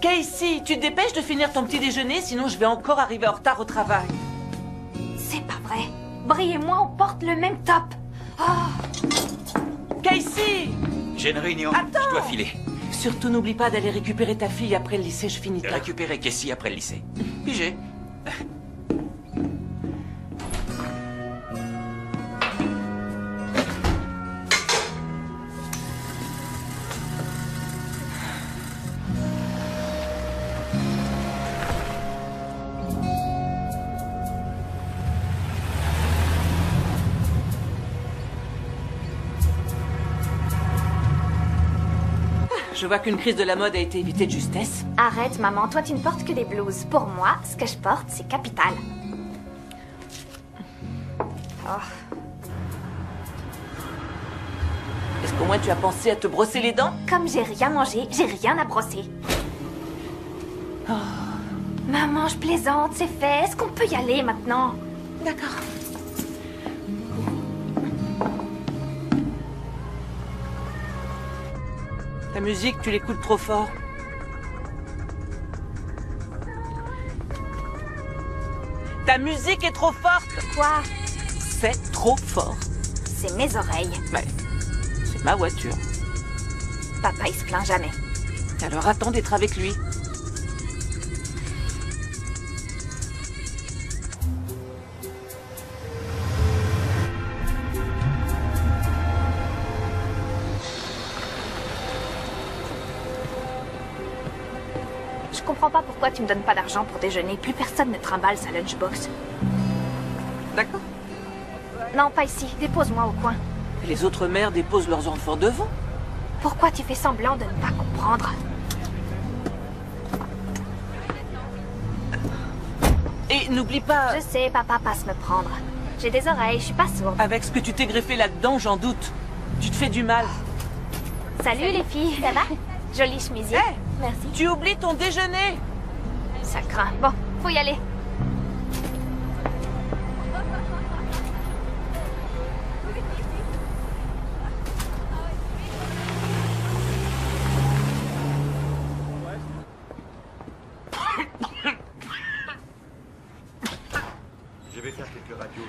Casey, tu te dépêches de finir ton petit déjeuner, sinon je vais encore arriver en retard au travail. C'est pas vrai. Brie et moi, on porte le même top. Oh. Casey! J'ai une réunion, Attends. je dois filer. Surtout n'oublie pas d'aller récupérer ta fille après le lycée, je finis tard. Récupérer Casey après le lycée. Pigé. Je vois qu'une crise de la mode a été évitée de justesse. Arrête, maman. Toi, tu ne portes que des blouses. Pour moi, ce que je porte, c'est capital. Oh. Est-ce qu'au moins tu as pensé à te brosser les dents? Comme j'ai rien mangé, j'ai rien à brosser. Oh. Maman, je plaisante, c'est fait. Est-ce qu'on peut y aller maintenant? D'accord. Ta musique, tu l'écoutes trop fort. Ta musique est trop forte. Quoi? C'est trop fort. C'est mes oreilles. Ouais, c'est ma voiture. Papa, il se plaint jamais. Alors attends d'être avec lui. Je comprends pas pourquoi tu me donnes pas d'argent pour déjeuner. Plus personne ne trimballe sa lunchbox. D'accord. Non, pas ici. Dépose-moi au coin. Les autres mères déposent leurs enfants devant. Pourquoi tu fais semblant de ne pas comprendre? Et n'oublie pas... Je sais, papa passe me prendre. J'ai des oreilles, je suis pas sourde. Avec ce que tu t'es greffé là-dedans, j'en doute. Tu te fais du mal. Salut les filles. Ça va? Jolie chemisier. Hey, merci. Tu oublies ton déjeuner. Ça craint. Bon, faut y aller. Je vais faire quelques radios.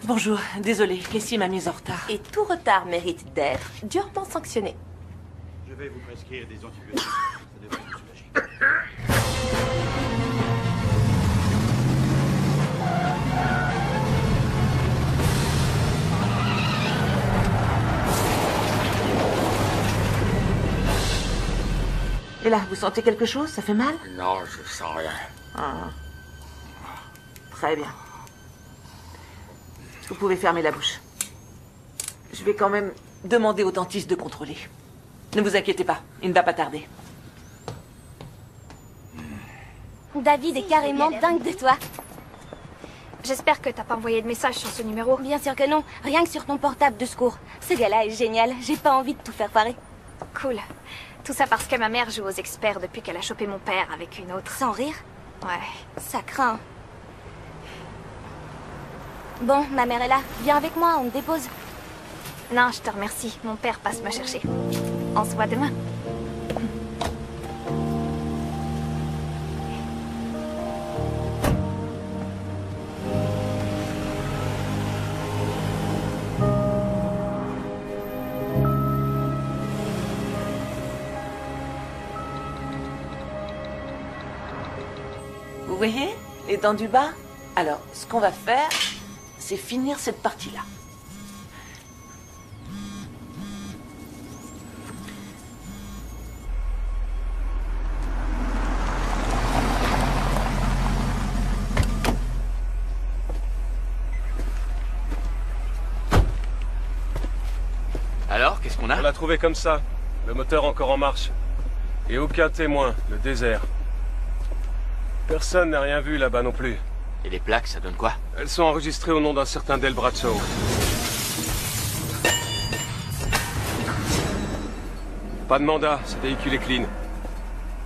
Bonjour, désolé, Casey m'a mise en retard. Et tout retard mérite d'être durement sanctionné. Je vais vous prescrire des antibiotiques. Ça devrait vous soulager. Et là, vous sentez quelque chose? Ça fait mal? Non, je sens rien. Ah. Très bien. Vous pouvez fermer la bouche. Je vais quand même demander au dentiste de contrôler. Ne vous inquiétez pas, il ne va pas tarder. David est carrément dingue de toi. J'espère que t'as pas envoyé de message sur ce numéro. Bien sûr que non, rien que sur ton portable de secours. Ce gars-là est génial, j'ai pas envie de tout faire pareil. Cool. Tout ça parce que ma mère joue aux experts depuis qu'elle a chopé mon père avec une autre. Sans rire? Ouais. Ça craint. Bon, ma mère est là. Viens avec moi, on te dépose. Non, je te remercie. Mon père passe me chercher. On se voit demain. Vous voyez les dents du bas? Alors, ce qu'on va faire, c'est finir cette partie-là. Alors, qu'est-ce qu'on On a? l'a trouvé comme ça. Le moteur encore en marche. Et aucun témoin, le désert. Personne n'a rien vu là-bas non plus. Et les plaques, ça donne quoi? Elles sont enregistrées au nom d'un certain Del Bradshaw. Pas de mandat, ce véhicule est clean.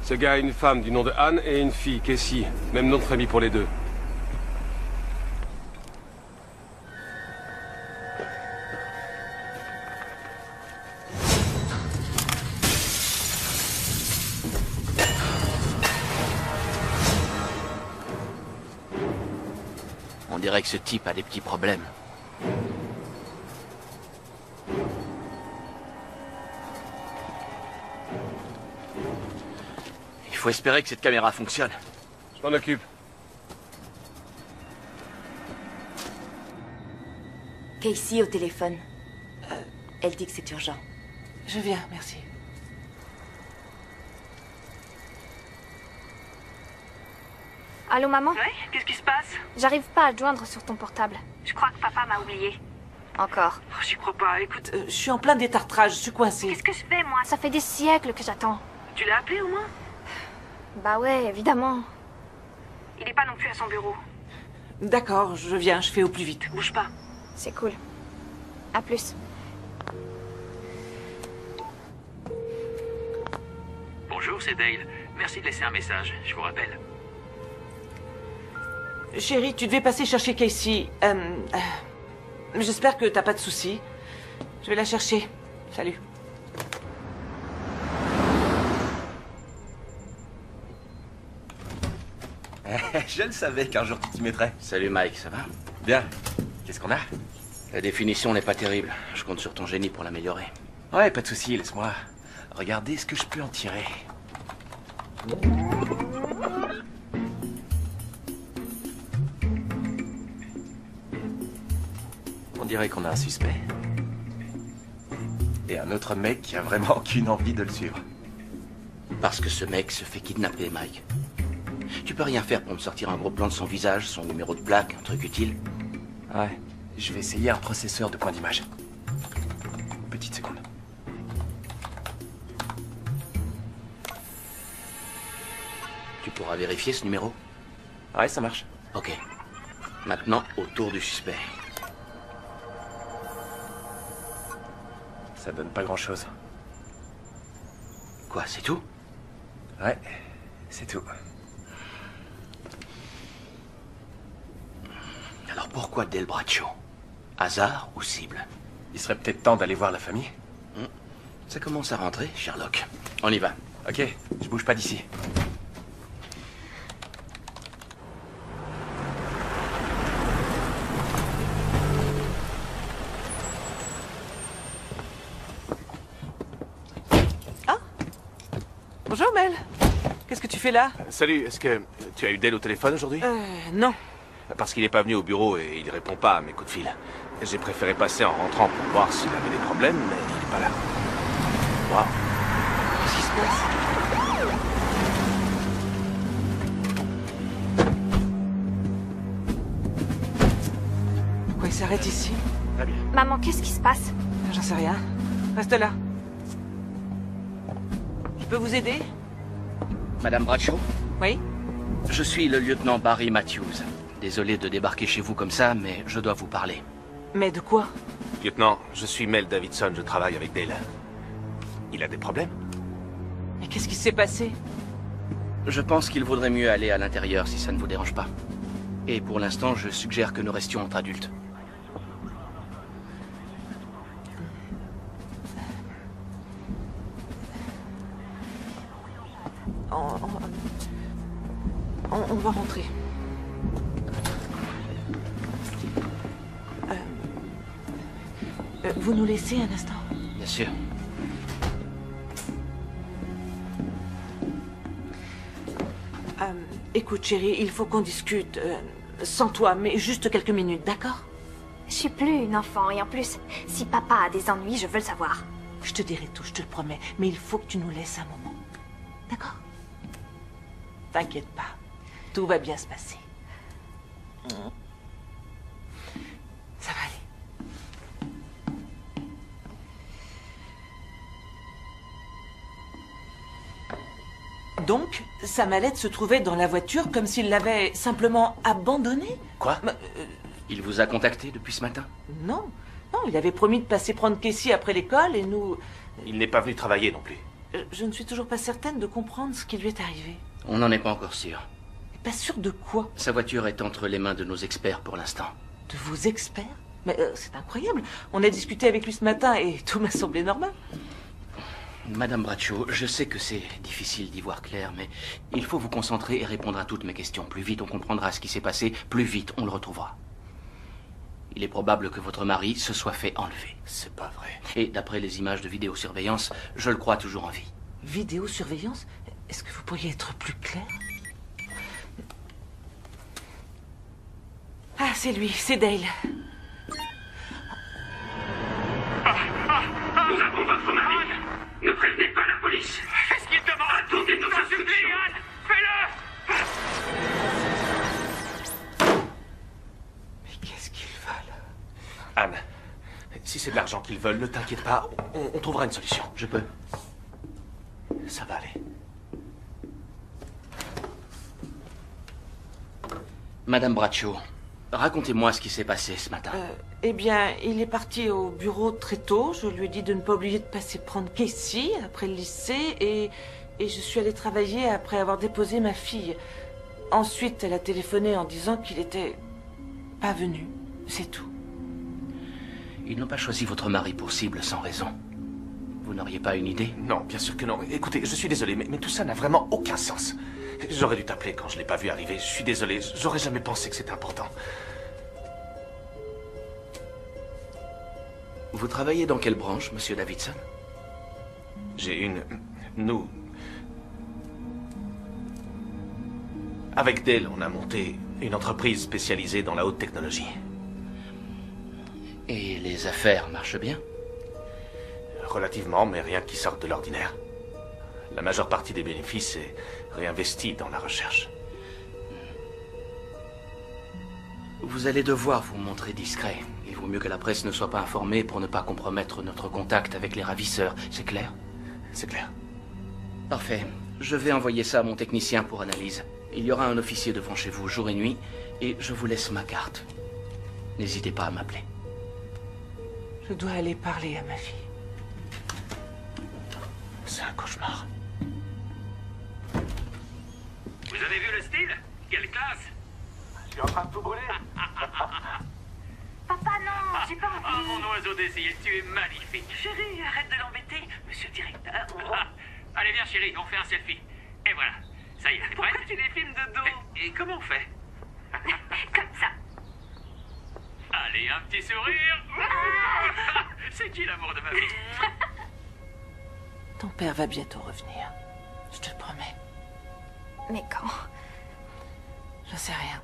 Ce gars a une femme du nom de Anne et une fille, Casey. Même nom de famille pour les deux. On dirait que ce type a des petits problèmes. Il faut espérer que cette caméra fonctionne. Je m'en occupe. Casey au téléphone. Elle dit que c'est urgent. Je viens, merci. Allô, maman? Oui, qu'est-ce qui se passe? J'arrive pas à te joindre sur ton portable. Je crois que papa m'a oublié. Encore. Oh, j'y crois pas, écoute. Je suis en plein détartrage, je suis coincée. Qu'est-ce que je fais, moi? Ça fait des siècles que j'attends. Tu l'as appelé au moins? Bah ouais, évidemment. Il est pas non plus à son bureau. D'accord, je viens, je fais au plus vite. Bouge pas. C'est cool. À plus. Bonjour, c'est Dale. Merci de laisser un message, je vous rappelle. Chérie, tu devais passer chercher Casey. J'espère que t'as pas de soucis. Je vais la chercher. Salut. Je le savais qu'un jour tu t'y mettrais. Salut Mike, ça va? Bien. Qu'est-ce qu'on a? La définition n'est pas terrible. Je compte sur ton génie pour l'améliorer. Ouais, pas de souci, laisse-moi regarder ce que je peux en tirer. On dirait qu'on a un suspect. Et un autre mec qui a vraiment aucune envie de le suivre. Parce que ce mec se fait kidnapper, Mike. Tu peux rien faire pour me sortir un gros plan de son visage, son numéro de plaque, un truc utile? Ouais. Je vais essayer un processeur de points d'image. Petite seconde. Tu pourras vérifier ce numéro? Ouais, ça marche. Ok. Maintenant, au tour du suspect. Ça donne pas grand-chose. Quoi, c'est tout? Ouais, c'est tout. Alors pourquoi Del Bradshaw? Hasard ou cible? Il serait peut-être temps d'aller voir la famille. Ça commence à rentrer, Sherlock. On y va. Ok, je bouge pas d'ici. Bonjour, Mel. Qu'est-ce que tu fais là? Salut, est-ce que tu as eu Dale au téléphone aujourd'hui? Non. Parce qu'il n'est pas venu au bureau et il répond pas à mes coups de fil. J'ai préféré passer en rentrant pour voir s'il avait des problèmes, mais il n'est pas là. Waouh. Qu'est-ce qui se passe? Pourquoi il s'arrête ici? Très bien. Maman, qu'est-ce qui se passe? J'en sais rien. Reste là. Je peux vous aider? Madame Bradshaw? Oui? Je suis le lieutenant Barry Matthews. Désolé de débarquer chez vous comme ça, mais je dois vous parler. Mais de quoi? Lieutenant, je suis Mel Davidson, je travaille avec Dale. Il a des problèmes? Mais qu'est-ce qui s'est passé? Je pense qu'il vaudrait mieux aller à l'intérieur si ça ne vous dérange pas. Et pour l'instant, je suggère que nous restions entre adultes. On va rentrer. Vous nous laissez un instant? Bien sûr. Écoute, chérie, il faut qu'on discute. Sans toi, mais juste quelques minutes, d'accord? Je suis plus une enfant, et en plus, si papa a des ennuis, je veux le savoir. Je te dirai tout, je te le promets. Mais il faut que tu nous laisses un moment. D'accord? T'inquiète pas. Tout va bien se passer. Ça va aller. Donc, sa mallette se trouvait dans la voiture comme s'il l'avait simplement abandonnée? Quoi? Il vous a contacté depuis ce matin? Non. Non, il avait promis de passer prendre Casey après l'école et nous... Il n'est pas venu travailler non plus. Je ne suis toujours pas certaine de comprendre ce qui lui est arrivé. On n'en est pas encore sûr. Pas sûr de quoi? Sa voiture est entre les mains de nos experts pour l'instant. De vos experts? Mais c'est incroyable. On a discuté avec lui ce matin et tout m'a semblé normal. Madame Braccio, je sais que c'est difficile d'y voir clair, mais il faut vous concentrer et répondre à toutes mes questions. Plus vite on comprendra ce qui s'est passé, plus vite on le retrouvera. Il est probable que votre mari se soit fait enlever. C'est pas vrai. Et d'après les images de vidéosurveillance, je le crois toujours en vie. Vidéosurveillance? Est-ce que vous pourriez être plus clair? Ah, c'est lui, c'est Dale. Nous avons votre mari. Ne prévenez pas la police. Qu'est-ce qu'il demande? Attendez nos instructions. Anne, fais-le! Mais qu'est-ce qu'ils veulent? Anne, si c'est de l'argent qu'ils veulent, ne t'inquiète pas, on trouvera une solution. Je peux. Ça va aller. Madame Braccio, racontez-moi ce qui s'est passé ce matin. Eh bien, il est parti au bureau très tôt. Je lui ai dit de ne pas oublier de passer prendre Casey après le lycée et je suis allée travailler après avoir déposé ma fille. Ensuite, elle a téléphoné en disant qu'il était pas venu. C'est tout. Ils n'ont pas choisi votre mari pour cible sans raison. Vous n'auriez pas une idée? Non, bien sûr que non. Écoutez, je suis désolé, mais tout ça n'a vraiment aucun sens. J'aurais dû t'appeler quand je l'ai pas vu arriver. Je suis désolé, j'aurais jamais pensé que c'était important. Vous travaillez dans quelle branche, monsieur Davidson? Nous... Avec Dale, on a monté une entreprise spécialisée dans la haute technologie. Et les affaires marchent bien? Relativement, mais rien qui sorte de l'ordinaire. La majeure partie des bénéfices est réinvestie dans la recherche. Vous allez devoir vous montrer discret. Il vaut mieux que la presse ne soit pas informée pour ne pas compromettre notre contact avec les ravisseurs. C'est clair? C'est clair. Parfait. Je vais envoyer ça à mon technicien pour analyse. Il y aura un officier devant chez vous jour et nuit, et je vous laisse ma carte. N'hésitez pas à m'appeler. Je dois aller parler à ma fille. C'est un cauchemar. Vous avez vu le style? Quelle classe! Je suis en train de tout brûler. Papa, non, j'ai pas Oh, envie. mon oiseau désir, tu es magnifique. Chérie, arrête de l'embêter. Monsieur le directeur, Allez, viens, chérie, on fait un selfie. Et voilà. Ça y est, t'es prête? pourquoi tu les filmes de dos? Et comment on fait? Comme ça. Allez, un petit sourire. C'est qui l'amour de ma vie? Ton père va bientôt revenir. Je te le promets. Mais quand? Je sais rien.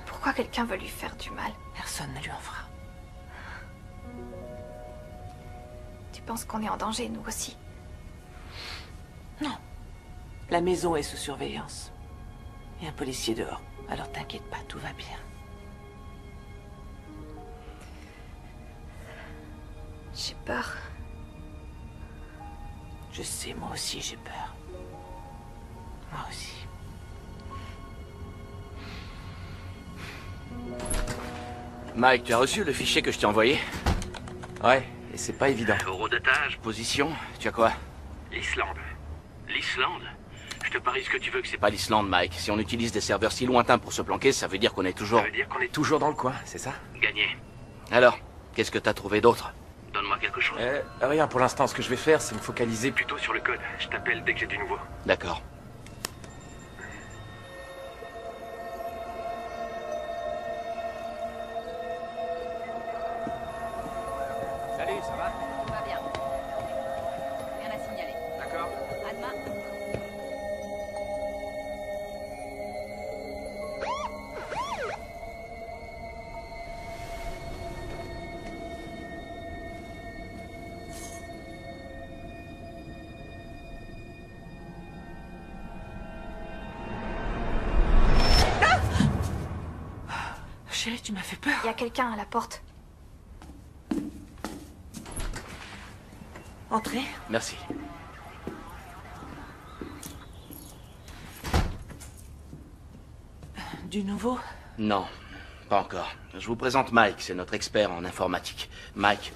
Pourquoi quelqu'un veut lui faire du mal? Personne ne lui en fera. Tu penses qu'on est en danger, nous aussi? Non. La maison est sous surveillance. Il y a un policier dehors. Alors t'inquiète pas, tout va bien. J'ai peur. Je sais, moi aussi j'ai peur. Moi aussi. Mike, tu as reçu le fichier que je t'ai envoyé? Ouais, et c'est pas évident. Horodatage. Position, tu as quoi? L'Islande. L'Islande? Je te parie ce que tu veux que c'est C'est pas l'Islande, Mike. Si on utilise des serveurs si lointains pour se planquer, ça veut dire qu'on est toujours... Ça veut dire qu'on est Toujours dans le coin, c'est ça? gagné. Alors, qu'est-ce que t'as trouvé d'autre? Donne-moi quelque chose? Rien pour l'instant. Ce que je vais faire, c'est me focaliser Plutôt sur le code. Je t'appelle dès que j'ai du nouveau. D'accord. Salut, ça va? Tout va bien. Rien à signaler. D'accord. À demain. Chérie, tu m'as fait peur. Il y a quelqu'un à la porte. Entrez. Merci. Du nouveau? Non, pas encore. Je vous présente Mike, c'est notre expert en informatique. Mike,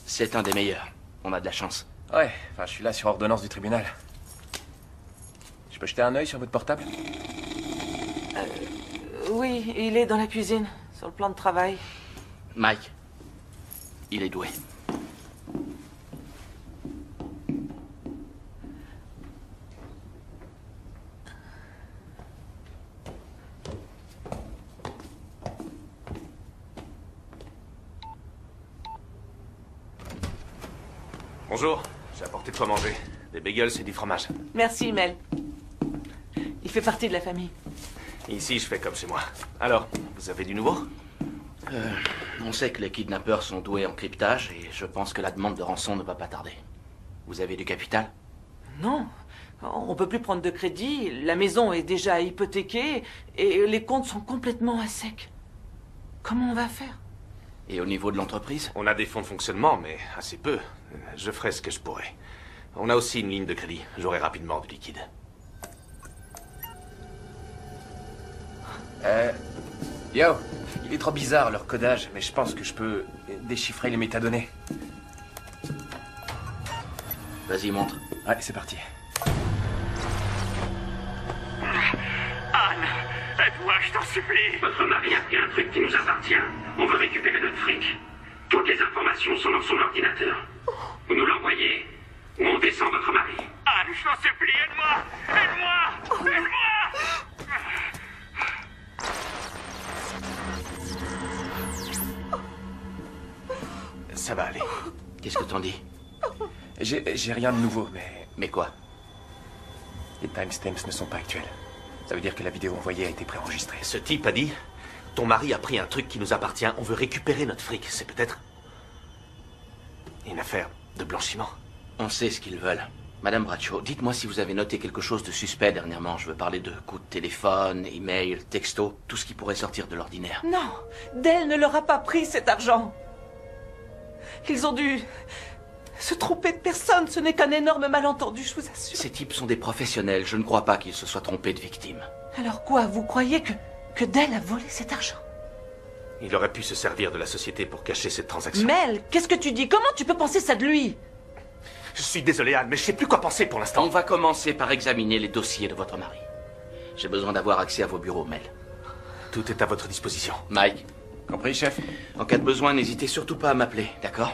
c'est un des meilleurs. On a de la chance. Ouais, enfin, je suis là sur ordonnance du tribunal. Je peux jeter un œil sur votre portable? Oui, il est dans la cuisine, sur le plan de travail. Mike, il est doué. Bonjour, j'ai apporté de quoi manger. Des bagels et du fromage. Merci, Mel. Il fait partie de la famille. Ici, je fais comme chez moi. Alors, vous avez du nouveau? On sait que les kidnappeurs sont doués en cryptage et je pense que la demande de rançon ne va pas tarder. Vous avez du capital? Non, on peut plus prendre de crédit, la maison est déjà hypothéquée et les comptes sont complètement à sec. Comment on va faire? Et au niveau de l'entreprise? On a des fonds de fonctionnement, mais assez peu. Je ferai ce que je pourrai. On a aussi une ligne de crédit. J'aurai rapidement du liquide. Yo, il est trop bizarre leur codage, mais je pense que je peux déchiffrer les métadonnées. Vas-y, montre. Ouais, c'est parti. Anne, aide-moi, je t'en supplie. Votre mari a pris un truc qui nous appartient. On veut récupérer notre fric. Toutes les informations sont dans son ordinateur. Vous nous l'envoyez, ou on descend votre mari. Anne, je t'en supplie, aide-moi. Aide-moi. Aide-moi. Ça va aller. Qu'est-ce que t'en dis? J'ai rien de nouveau, mais... Mais quoi? Les timestamps ne sont pas actuels. Ça veut dire que la vidéo envoyée a été préenregistrée. Ce type a dit, ton mari a pris un truc qui nous appartient, on veut récupérer notre fric. C'est peut-être une affaire de blanchiment. On sait ce qu'ils veulent. Madame Bradshaw, dites-moi si vous avez noté quelque chose de suspect dernièrement. Je veux parler de coups de téléphone, email, texto, tout ce qui pourrait sortir de l'ordinaire. Non, Dell ne leur a pas pris cet argent. Ils ont dû se tromper de personne. Ce n'est qu'un énorme malentendu, je vous assure. Ces types sont des professionnels. Je ne crois pas qu'ils se soient trompés de victime. Alors quoi, vous croyez que Dell a volé cet argent? Il aurait pu se servir de la société pour cacher cette transaction. Mel, qu'est-ce que tu dis? Comment tu peux penser ça de lui? Je suis désolé, Anne, mais je sais plus quoi penser pour l'instant. On va commencer par examiner les dossiers de votre mari. J'ai besoin d'avoir accès à vos bureaux, Mel. Tout est à votre disposition. Mike. Compris, chef? En cas de besoin, n'hésitez surtout pas à m'appeler, d'accord?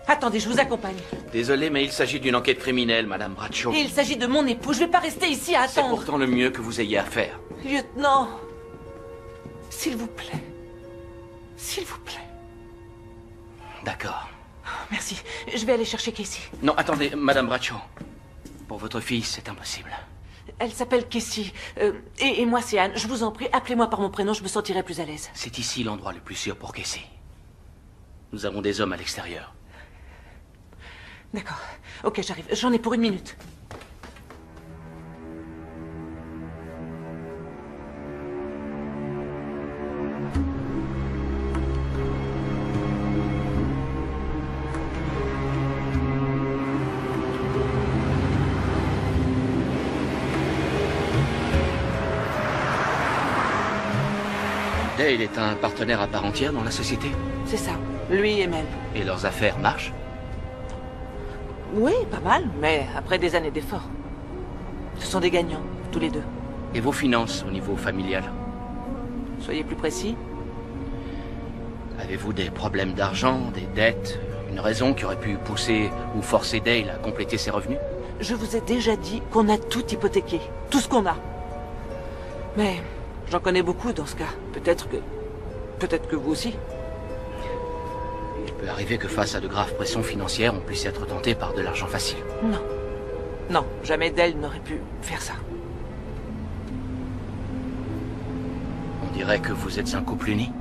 Attendez, je vous accompagne. Désolé, mais il s'agit d'une enquête criminelle, Madame Bradshaw. Et il s'agit de mon époux. Je vais pas rester ici à C'est attendre. pourtant le mieux que vous ayez à faire. Lieutenant, s'il vous plaît. S'il vous plaît. D'accord. Merci. Je vais aller chercher Casey. Non, attendez, Madame Bradshaw. Pour votre fille, c'est impossible. Elle s'appelle Casey. Et moi, c'est Anne. Je vous en prie, appelez-moi par mon prénom, je me sentirai plus à l'aise. C'est ici l'endroit le plus sûr pour Casey. Nous avons des hommes à l'extérieur. D'accord. Ok, j'arrive. J'en ai pour 1 minute. Dale est un partenaire à part entière dans la société. C'est ça. Lui et Mel. Et leurs affaires marchent? Oui, pas mal, mais après des années d'efforts. Ce sont des gagnants, tous les deux. Et vos finances au niveau familial? Soyez plus précis. Avez-vous des problèmes d'argent, des dettes, Une raison qui aurait pu pousser ou forcer Dale à compléter ses revenus? Je vous ai déjà dit qu'on a tout hypothéqué. Tout ce qu'on a. Mais j'en connais beaucoup dans ce cas. Peut-être que vous aussi. Il peut arriver que face à de graves pressions financières, on puisse être tenté par de l'argent facile. Non. Non, jamais Dale n'aurait pu faire ça. On dirait que vous êtes un couple uni.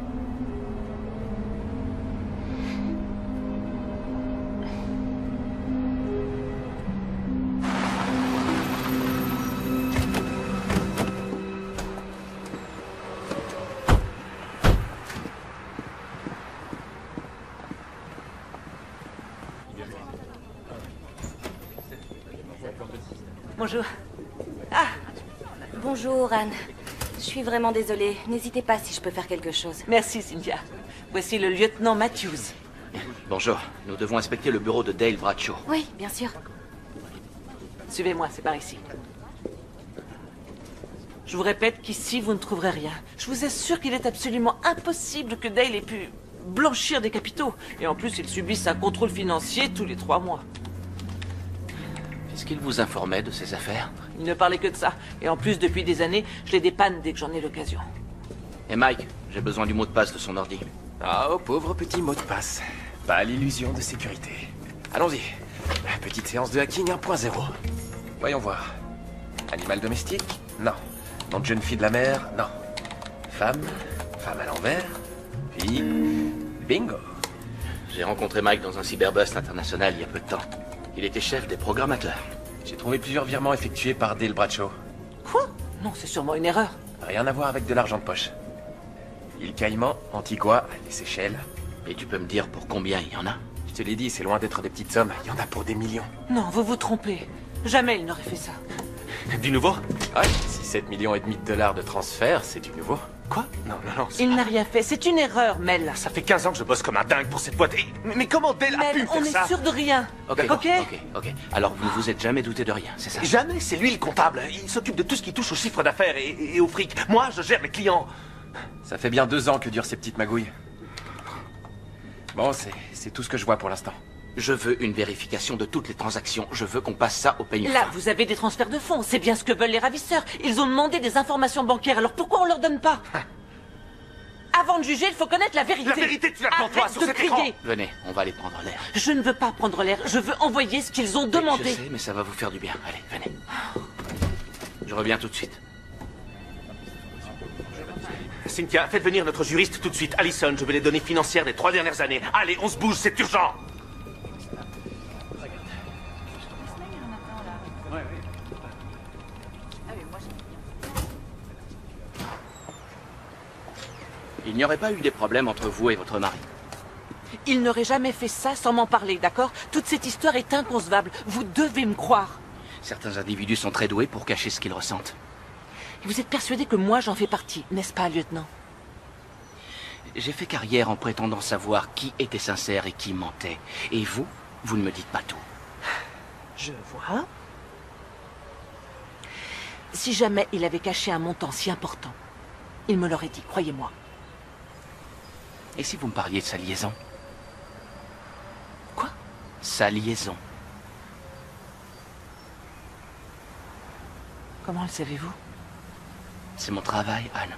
Bonjour. Ah! Bonjour, Anne. Je suis vraiment désolée. N'hésitez pas si je peux faire quelque chose. Merci, Cynthia. Voici le lieutenant Matthews. Bonjour. Nous devons inspecter le bureau de Dale Bradshaw. Oui, bien sûr. Suivez-moi, c'est par ici. Je vous répète qu'ici, vous ne trouverez rien. Je vous assure qu'il est absolument impossible que Dale ait pu blanchir des capitaux. Et en plus, il subisse un contrôle financier tous les 3 mois. Est-ce qu'il vous informait de ses affaires? Il ne parlait que de ça. Et en plus, depuis des années, je les dépanne dès que j'en ai l'occasion. Et Mike, j'ai besoin du mot de passe de son ordi. Oh, pauvre petit mot de passe. Pas l'illusion de sécurité. Allons-y. Petite séance de hacking 1.0. Voyons voir. Animal domestique? Non. Nom de jeune fille de la mer? Non. Femme? Femme à l'envers? Fille? Bingo. J'ai rencontré Mike dans un cyberbust international il y a peu de temps. Il était chef des programmateurs. J'ai trouvé plusieurs virements effectués par Dale Bradshaw. Quoi? Non, c'est sûrement une erreur. Rien à voir avec de l'argent de poche. Île Caïman, Antigua, les Seychelles. Et tu peux me dire pour combien il y en a? Je te l'ai dit, c'est loin d'être des petites sommes. Il y en a pour des millions. Non, vous vous trompez. Jamais il n'aurait fait ça. Du nouveau? Ouais, si 7,5 millions de dollars de transfert, c'est du nouveau. Quoi? Non. Il n'a rien fait. C'est une erreur, Mel. Ça fait 15 ans que je bosse comme un dingue pour cette boîte. Mais comment Dale a pu Mel, faire on ça? est sûr de rien. Ok. Alors, vous ne vous êtes jamais douté de rien, c'est ça? Jamais, c'est lui le comptable. Il s'occupe de tout ce qui touche au chiffre d'affaires et au fric. Moi, je gère les clients. Ça fait bien 2 ans que durent ces petites magouilles. Bon, c'est tout ce que je vois pour l'instant. Je veux une vérification de toutes les transactions. Je veux qu'on passe ça au peigne fin. Là, vous avez des transferts de fonds. C'est bien ce que veulent les ravisseurs. Ils ont demandé des informations bancaires. Alors pourquoi on leur donne pas? Avant de juger, il faut connaître la vérité. La vérité, tu l'as devant toi, sur cet écran. Venez, on va aller prendre l'air. Je ne veux pas prendre l'air. Je veux envoyer ce qu'ils ont demandé. Je sais, mais ça va vous faire du bien. Allez, venez. Je reviens tout de suite. Cynthia, faites venir notre juriste tout de suite. Allison, je veux les données financières des 3 dernières années. Allez, on se bouge, c'est urgent. Il n'y aurait pas eu des problèmes entre vous et votre mari? Il n'aurait jamais fait ça sans m'en parler, d'accord? Toute cette histoire est inconcevable. Vous devez me croire. Certains individus sont très doués pour cacher ce qu'ils ressentent. Vous êtes persuadé que moi j'en fais partie, n'est-ce pas, lieutenant? J'ai fait carrière en prétendant savoir qui était sincère et qui mentait. Et vous, vous ne me dites pas tout. Je vois. Si jamais il avait caché un montant si important, il me l'aurait dit, croyez-moi. Et si vous me parliez de sa liaison? Quoi? Sa liaison. Comment le savez-vous? C'est mon travail, Anne.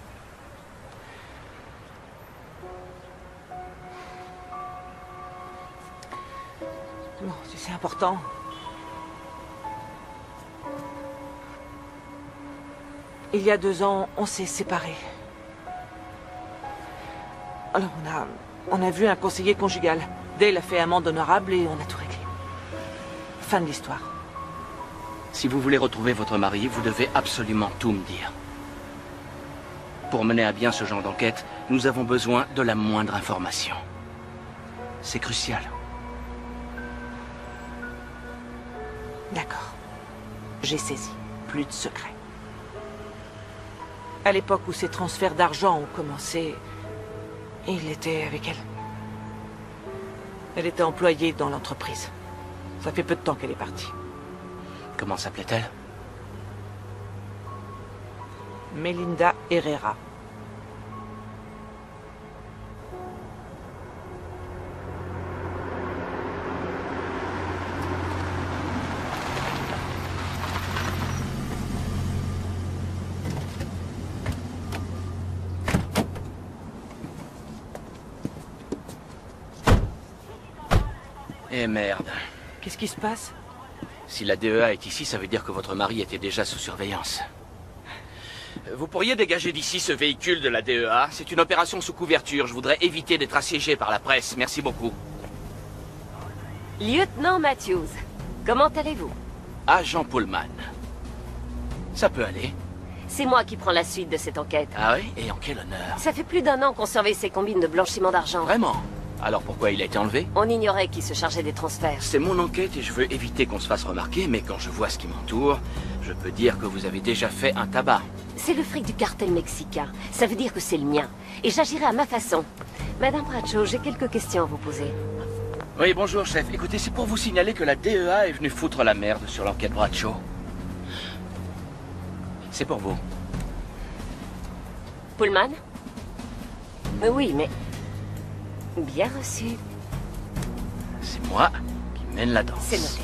Bon, si c'est important. Il y a 2 ans, on s'est séparés. Alors, on a vu un conseiller conjugal. Dale a fait amende honorable et on a tout réglé. Fin de l'histoire. Si vous voulez retrouver votre mari, vous devez absolument tout me dire. Pour mener à bien ce genre d'enquête, nous avons besoin de la moindre information. C'est crucial. D'accord. J'ai saisi. Plus de secrets. À l'époque où ces transferts d'argent ont commencé, il était avec elle. Elle était employée dans l'entreprise. Ça fait peu de temps qu'elle est partie. Comment s'appelait-elle? Melinda Herrera. Eh merde. Qu'est-ce qui se passe? Si la DEA est ici, ça veut dire que votre mari était déjà sous surveillance. Vous pourriez dégager d'ici ce véhicule de la DEA? C'est une opération sous couverture. Je voudrais éviter d'être assiégé par la presse. Merci beaucoup. Lieutenant Matthews, comment allez-vous? Agent Pullman. Ça peut aller. C'est moi qui prends la suite de cette enquête. Ah oui? Et en quel honneur? Ça fait plus d'1 an qu'on surveille ces combines de blanchiment d'argent. Vraiment? Alors pourquoi il a été enlevé? On ignorait qui se chargeait des transferts. C'est mon enquête et je veux éviter qu'on se fasse remarquer, mais quand je vois ce qui m'entoure, je peux dire que vous avez déjà fait un tabac. C'est le fric du cartel mexicain. Ça veut dire que c'est le mien. Et j'agirai à ma façon. Madame Bradshaw, j'ai quelques questions à vous poser. Oui, bonjour, chef. Écoutez, c'est pour vous signaler que la DEA est venue foutre la merde sur l'enquête Bradshaw. C'est pour vous. Pullman? Oui, mais... Bien reçu. C'est moi qui mène la danse. C'est noté.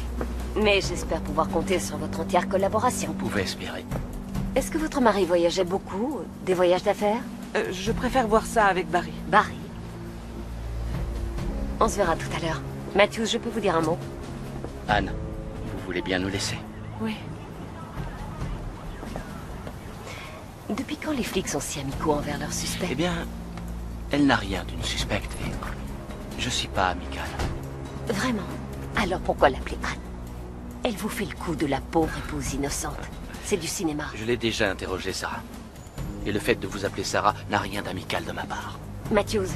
Mais j'espère pouvoir compter sur votre entière collaboration. Vous pouvez espérer. Est-ce que votre mari voyageait beaucoup? Des voyages d'affaires? Je préfère voir ça avec Barry. Barry? On se verra tout à l'heure. Matthews, je peux vous dire un mot? Anne, vous voulez bien nous laisser? Oui. Depuis quand les flics sont si amicaux envers leurs suspects? Eh bien, elle n'a rien d'une suspecte et je suis pas amical. Vraiment? Alors pourquoi l'appeler Anne? Elle vous fait le coup de la pauvre épouse innocente. C'est du cinéma. Je l'ai déjà interrogé, Sarah. Et le fait de vous appeler Sarah n'a rien d'amical de ma part. Matthews,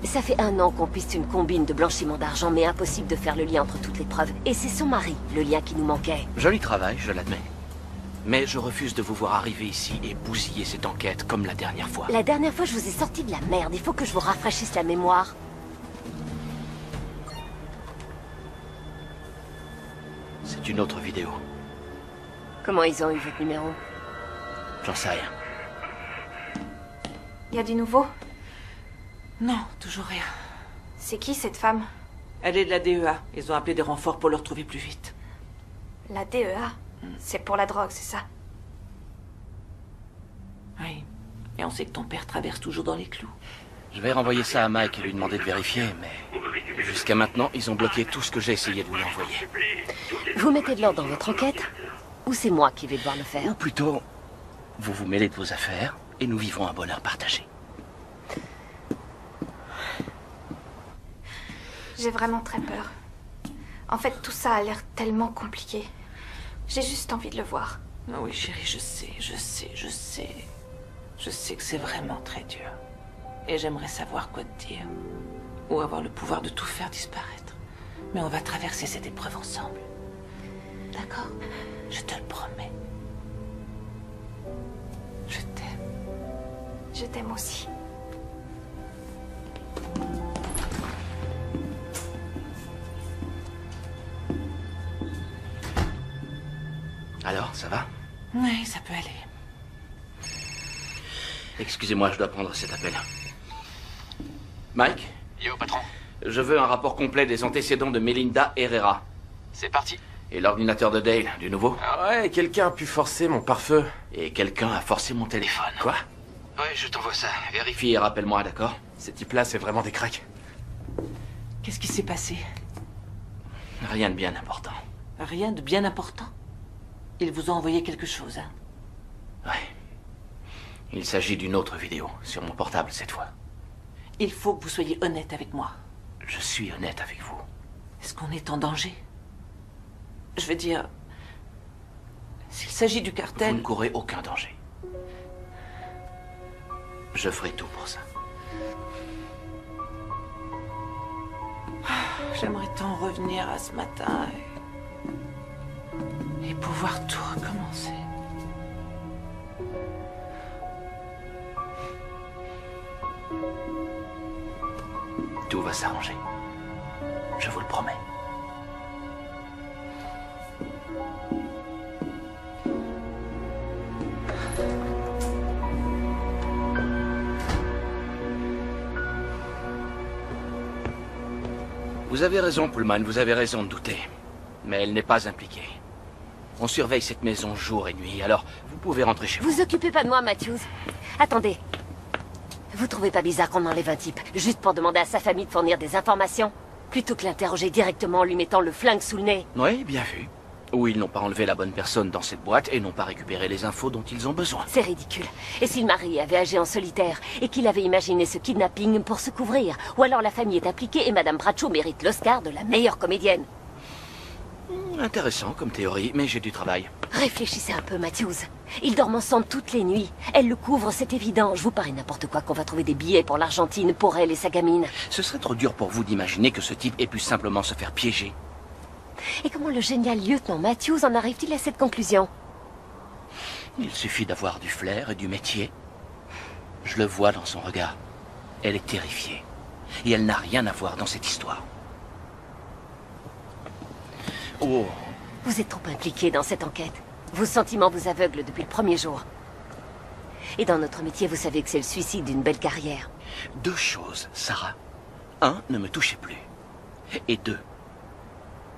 ça fait 1 an qu'on piste une combine de blanchiment d'argent, mais impossible de faire le lien entre toutes les preuves. Et c'est son mari, le lien qui nous manquait. Joli travail, je l'admets. Mais je refuse de vous voir arriver ici et bousiller cette enquête comme la dernière fois. La dernière fois, je vous ai sorti de la merde. Il faut que je vous rafraîchisse la mémoire. C'est une autre vidéo. Comment ils ont eu votre numéro? J'en sais rien. Y a du nouveau? Non, toujours rien. C'est qui cette femme? Elle est de la DEA. Ils ont appelé des renforts pour le retrouver plus vite. La DEA? C'est pour la drogue, c'est ça? Oui. Et on sait que ton père traverse toujours dans les clous. Je vais renvoyer ça à Mike et lui demander de vérifier, mais jusqu'à maintenant, ils ont bloqué tout ce que j'ai essayé de lui envoyer. Vous mettez de l'ordre dans votre enquête? Ou c'est moi qui vais devoir le faire? Ou plutôt, vous vous mêlez de vos affaires et nous vivons un bonheur partagé. J'ai vraiment très peur. En fait, tout ça a l'air tellement compliqué. J'ai juste envie de le voir. Ah oui, chérie, je sais. Je sais que c'est vraiment très dur. Et j'aimerais savoir quoi te dire. Ou avoir le pouvoir de tout faire disparaître. Mais on va traverser cette épreuve ensemble. D'accord? Je te le promets. Je t'aime. Je t'aime aussi. Alors, ça va? Oui, ça peut aller. Excusez-moi, je dois prendre cet appel. Mike? Yo, patron. Je veux un rapport complet des antécédents de Melinda Herrera. C'est parti. Et l'ordinateur de Dale, du nouveau? Ah ouais, quelqu'un a pu forcer mon pare-feu. Et quelqu'un a forcé mon téléphone. Quoi? Ouais, je t'envoie ça. Vérifie et rappelle-moi, d'accord? Ces types-là, c'est vraiment des cracks. Qu'est-ce qui s'est passé? Rien de bien important. Rien de bien important? Ils vous ont envoyé quelque chose, hein? Ouais. Il s'agit d'une autre vidéo, sur mon portable cette fois. Il faut que vous soyez honnête avec moi. Je suis honnête avec vous. Est-ce qu'on est en danger? Je veux dire, s'il s'agit du cartel... Vous ne courez aucun danger. Je ferai tout pour ça. J'aimerais tant revenir à ce matin et pouvoir tout recommencer. Tout va s'arranger. Je vous le promets. Vous avez raison, Pullman, vous avez raison de douter. Mais elle n'est pas impliquée. On surveille cette maison jour et nuit, alors vous pouvez rentrer chez vous. Vous occupez pas de moi, Matthews. Attendez. Vous trouvez pas bizarre qu'on enlève un type juste pour demander à sa famille de fournir des informations? plutôt que l'interroger directement en lui mettant le flingue sous le nez. Oui, bien vu. Ou ils n'ont pas enlevé la bonne personne dans cette boîte et n'ont pas récupéré les infos dont ils ont besoin. C'est ridicule. Et si le mari avait agi en solitaire et qu'il avait imaginé ce kidnapping pour se couvrir? Ou alors la famille est impliquée et Madame Bradshaw mérite l'Oscar de la meilleure comédienne. Intéressant comme théorie, mais j'ai du travail. Réfléchissez un peu, Matthews. Ils dorment ensemble toutes les nuits. Elle le couvre, c'est évident. Je vous parie n'importe quoi qu'on va trouver des billets pour l'Argentine, pour elle et sa gamine. Ce serait trop dur pour vous d'imaginer que ce type ait pu simplement se faire piéger. Et comment le génial lieutenant Matthews en arrive-t-il à cette conclusion? Il suffit d'avoir du flair et du métier. Je le vois dans son regard. Elle est terrifiée. Et elle n'a rien à voir dans cette histoire. Oh. Vous êtes trop impliqué dans cette enquête. Vos sentiments vous aveuglent depuis le premier jour. Et dans notre métier, vous savez que c'est le suicide d'une belle carrière. 2 choses, Sarah. 1, ne me touchez plus. Et 2,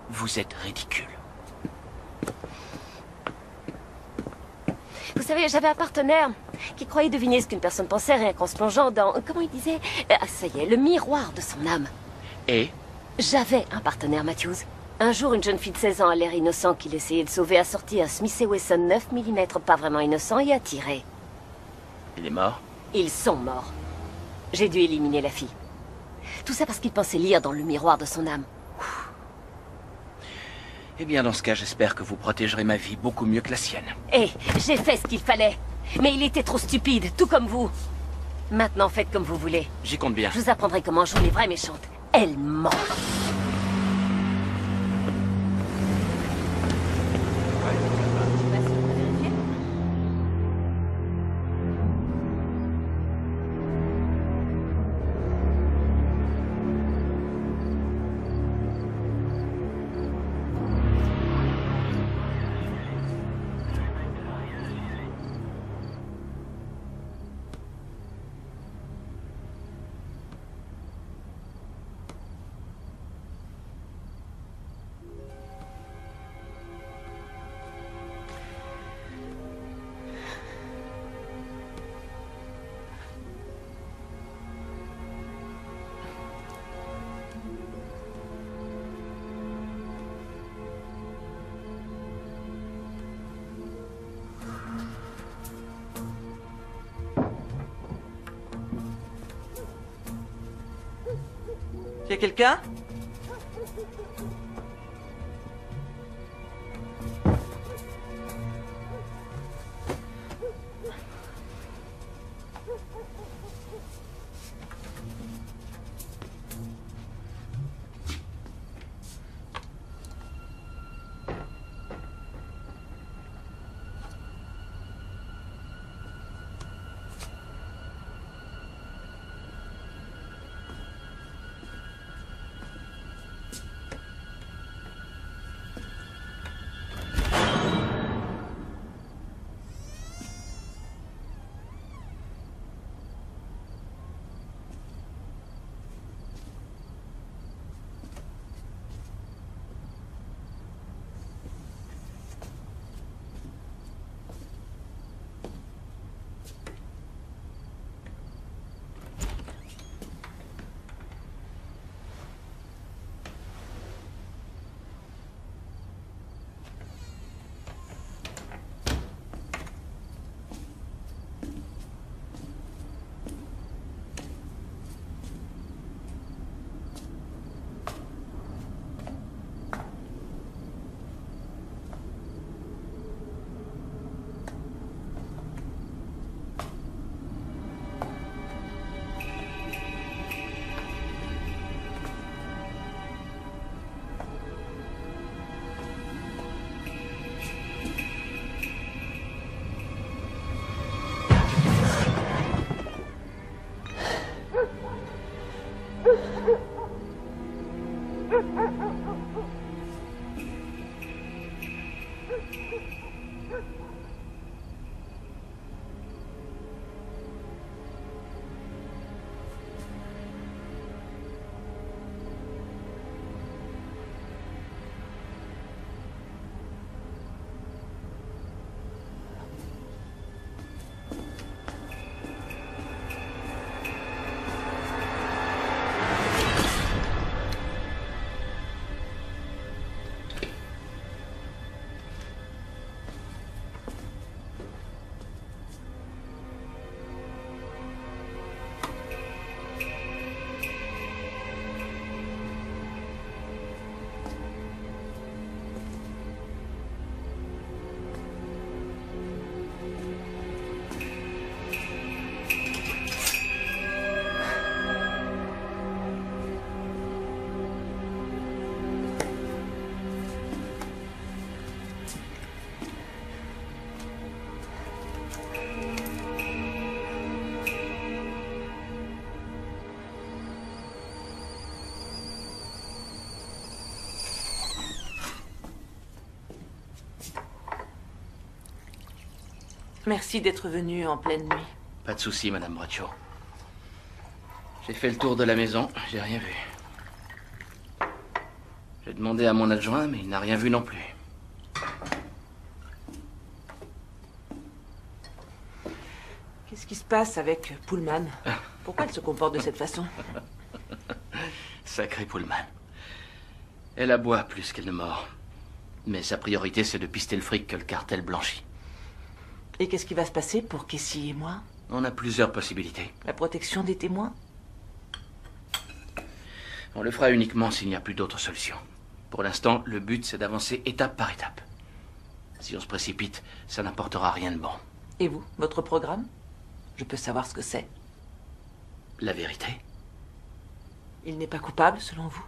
vous êtes ridicule. Vous savez, j'avais un partenaire qui croyait deviner ce qu'une personne pensait rien qu'en se plongeant dans... Comment il disait? Ah, ça y est, le miroir de son âme. Et? J'avais un partenaire, Matthews. Un jour, une jeune fille de 16 ans à l'air innocent qu'il essayait de sauver a sorti un Smith & Wesson 9 mm, pas vraiment innocent, et a tiré. Il est mort? Ils sont morts. J'ai dû éliminer la fille. Tout ça parce qu'il pensait lire dans le miroir de son âme. Eh bien, dans ce cas, j'espère que vous protégerez ma vie beaucoup mieux que la sienne. Eh, j'ai fait ce qu'il fallait. Mais il était trop stupide, tout comme vous. Maintenant, faites comme vous voulez. J'y compte bien. Je vous apprendrai comment jouer les vraies méchantes. Elle ment. Y a quelqu'un? Merci d'être venu en pleine nuit. Pas de souci, Madame Bradshaw. J'ai fait le tour de la maison, j'ai rien vu. J'ai demandé à mon adjoint, mais il n'a rien vu non plus. Qu'est-ce qui se passe avec Pullman? Pourquoi elle se comporte de cette façon? Sacré Pullman. Elle aboie plus qu'elle ne mord. Mais sa priorité, c'est de pister le fric que le cartel blanchit. Et qu'est-ce qui va se passer pour Casey et moi? On a plusieurs possibilités. La protection des témoins? On le fera uniquement s'il n'y a plus d'autres solutions. Pour l'instant, le but, c'est d'avancer étape par étape. Si on se précipite, ça n'apportera rien de bon. Et vous, votre programme? Je peux savoir ce que c'est. La vérité? Il n'est pas coupable, selon vous?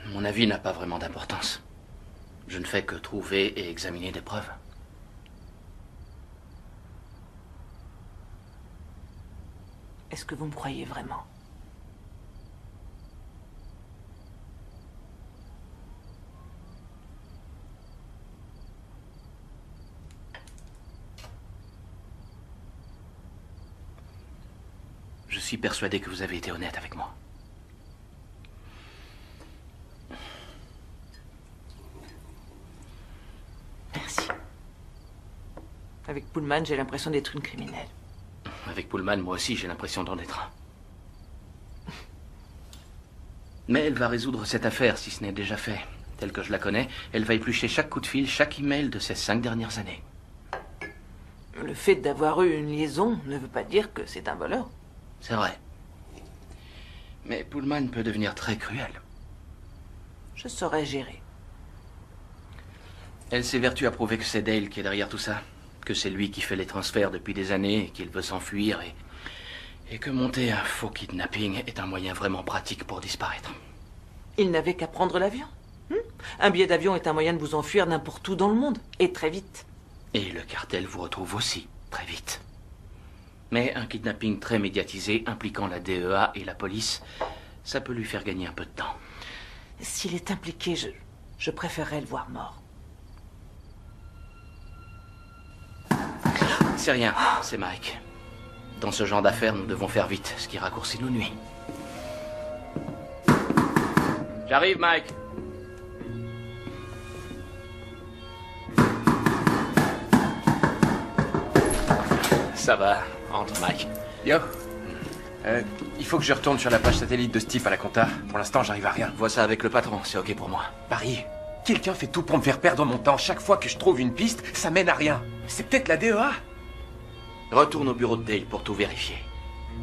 Mon avis n'a pas vraiment d'importance. Je ne fais que trouver et examiner des preuves. Est-ce que vous me croyez vraiment? Je suis persuadé que vous avez été honnête avec moi. Merci. Avec Pullman, j'ai l'impression d'être une criminelle. Avec Pullman, moi aussi, j'ai l'impression d'en être un. Mais elle va résoudre cette affaire, si ce n'est déjà fait. Telle que je la connais, elle va éplucher chaque coup de fil, chaque email de ces 5 dernières années. Le fait d'avoir eu une liaison ne veut pas dire que c'est un voleur. C'est vrai. Mais Pullman peut devenir très cruel. Je saurais gérer. Elle s'évertue à prouver que c'est Dale qui est derrière tout ça. Que c'est lui qui fait les transferts depuis des années, et qu'il veut s'enfuir, et que monter un faux kidnapping est un moyen vraiment pratique pour disparaître. Il n'avait qu'à prendre l'avion. Un billet d'avion est un moyen de vous enfuir n'importe où dans le monde, et très vite. Et le cartel vous retrouve aussi, très vite. Mais un kidnapping très médiatisé, impliquant la DEA et la police, ça peut lui faire gagner un peu de temps. S'il est impliqué, je préférerais le voir mort. C'est rien, c'est Mike. Dans ce genre d'affaires, nous devons faire vite, ce qui raccourcit nos nuits. J'arrive, Mike. Ça va, entre, Mike. Yo. Il faut que je retourne sur la page satellite de ce type à la compta. Pour l'instant, j'arrive à rien. Vois ça avec le patron, c'est ok pour moi. Barry, quelqu'un fait tout pour me faire perdre mon temps. Chaque fois que je trouve une piste, ça mène à rien. C'est peut-être la DEA. Retourne au bureau de Dale pour tout vérifier.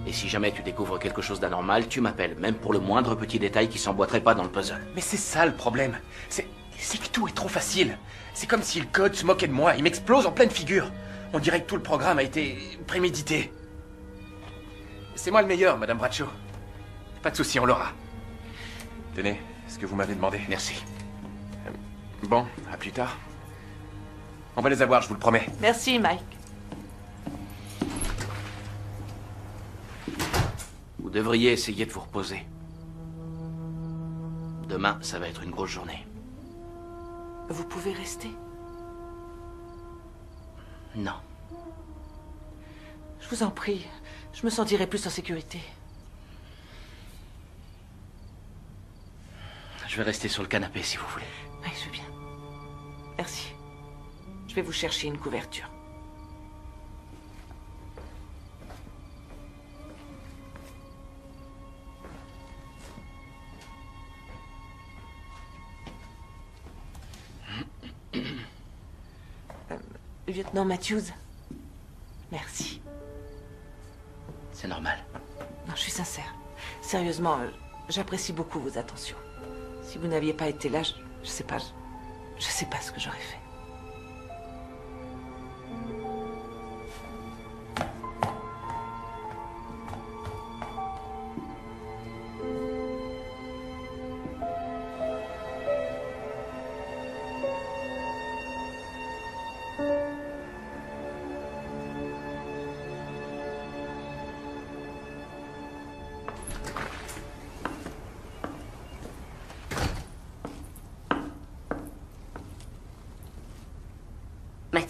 Et si jamais tu découvres quelque chose d'anormal, tu m'appelles, même pour le moindre petit détail qui s'emboîterait pas dans le puzzle. Mais c'est ça le problème. C'est que tout est trop facile. C'est comme si le code se moquait de moi. Il m'explose en pleine figure. On dirait que tout le programme a été prémédité. C'est moi le meilleur, Madame Bradshaw. Pas de souci, on l'aura. Tenez, ce que vous m'avez demandé. Merci. Bon, à plus tard. On va les avoir, je vous le promets. Merci, Mike. Vous devriez essayer de vous reposer. Demain, ça va être une grosse journée. Vous pouvez rester? Non. Je vous en prie. Je me sentirai plus en sécurité. Je vais rester sur le canapé si vous voulez. Oui, je veux bien. Merci. Je vais vous chercher une couverture. Lieutenant Matthews, merci. C'est normal. Non, je suis sincère. Sérieusement, j'apprécie beaucoup vos attentions. Si vous n'aviez pas été là, je sais pas ce que j'aurais fait.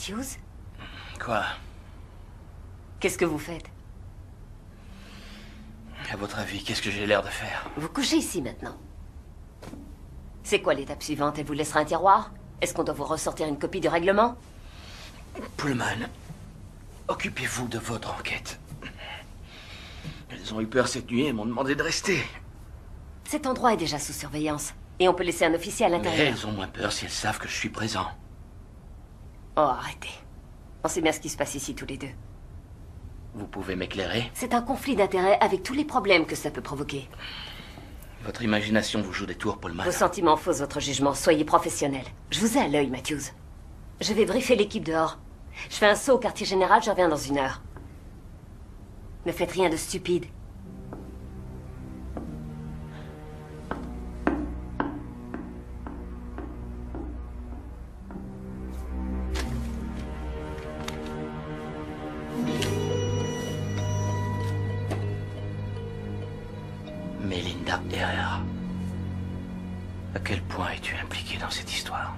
Matthews? Quoi? Qu'est-ce que vous faites? À votre avis, qu'est-ce que j'ai l'air de faire? Vous couchez ici maintenant. C'est quoi l'étape suivante? Elle vous laissera un tiroir? Est-ce qu'on doit vous ressortir une copie du règlement? Pullman, occupez-vous de votre enquête. Elles ont eu peur cette nuit et m'ont demandé de rester. Cet endroit est déjà sous surveillance. Et on peut laisser un officier à Mais l'intérieur. elles ont moins peur si elles savent que je suis présent. Oh, arrêtez. On sait bien ce qui se passe ici tous les deux. Vous pouvez m'éclairer? C'est un conflit d'intérêts avec tous les problèmes que ça peut provoquer. Votre imagination vous joue des tours, Pullman. Vos sentiments faussent votre jugement. Soyez professionnel. Je vous ai à l'œil, Matthews. Je vais briefer l'équipe dehors. Je fais un saut au quartier général, je reviens dans 1 heure. Ne faites rien de stupide. Melinda Herrera. À quel point es-tu impliquée dans cette histoire?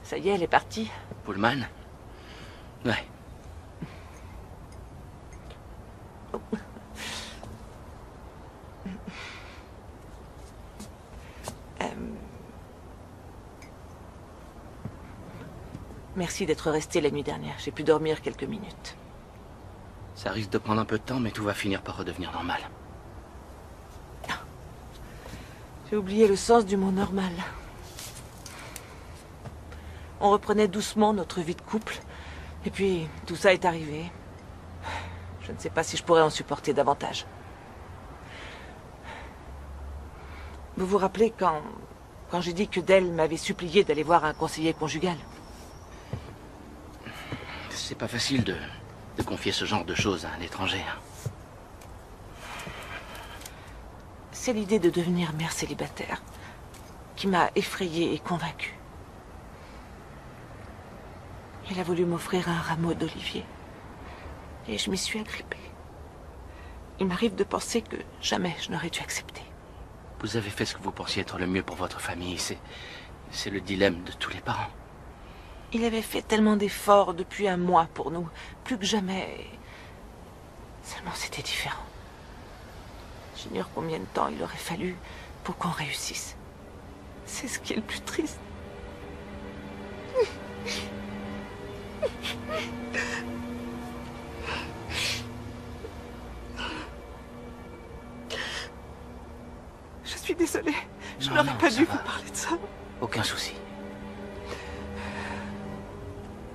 Ça y est, elle est partie. Pullman? Ouais. Merci d'être resté la nuit dernière. J'ai pu dormir quelques minutes. Ça risque de prendre un peu de temps, mais tout va finir par redevenir normal. J'ai oublié le sens du mot normal. On reprenait doucement notre vie de couple. Et puis, tout ça est arrivé. Je ne sais pas si je pourrais en supporter davantage. Vous vous rappelez quand j'ai dit que Dell m'avait supplié d'aller voir un conseiller conjugal? C'est pas facile de confier ce genre de choses à un étranger. C'est l'idée de devenir mère célibataire qui m'a effrayée et convaincue. Il a voulu m'offrir un rameau d'olivier. Et je m'y suis agrippée. Il m'arrive de penser que jamais je n'aurais dû accepter. Vous avez fait ce que vous pensiez être le mieux pour votre famille. C'est le dilemme de tous les parents. Il avait fait tellement d'efforts depuis un mois pour nous. Plus que jamais. Seulement c'était différent. J'ignore combien de temps il aurait fallu pour qu'on réussisse. C'est ce qui est le plus triste. Je suis désolée. Je n'aurais pas dû vous parler de ça. Aucun souci.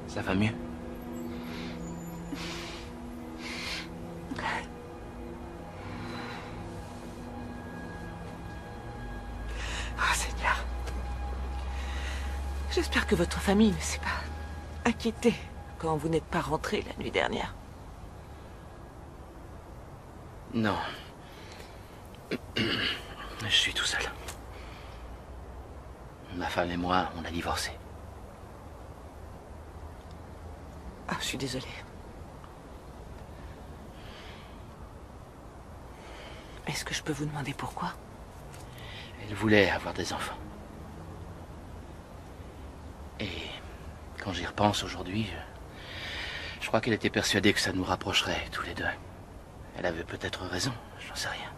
Ça va mieux? Oh Seigneur. J'espère que votre famille ne s'est pas inquiétée quand vous n'êtes pas rentré la nuit dernière. Non. Je suis tout seul. Ma femme et moi, on a divorcé. Ah, je suis désolée. Est-ce que je peux vous demander pourquoi? Elle voulait avoir des enfants. Et quand j'y repense aujourd'hui, je crois qu'elle était persuadée que ça nous rapprocherait tous les deux. Elle avait peut-être raison, j'en sais rien.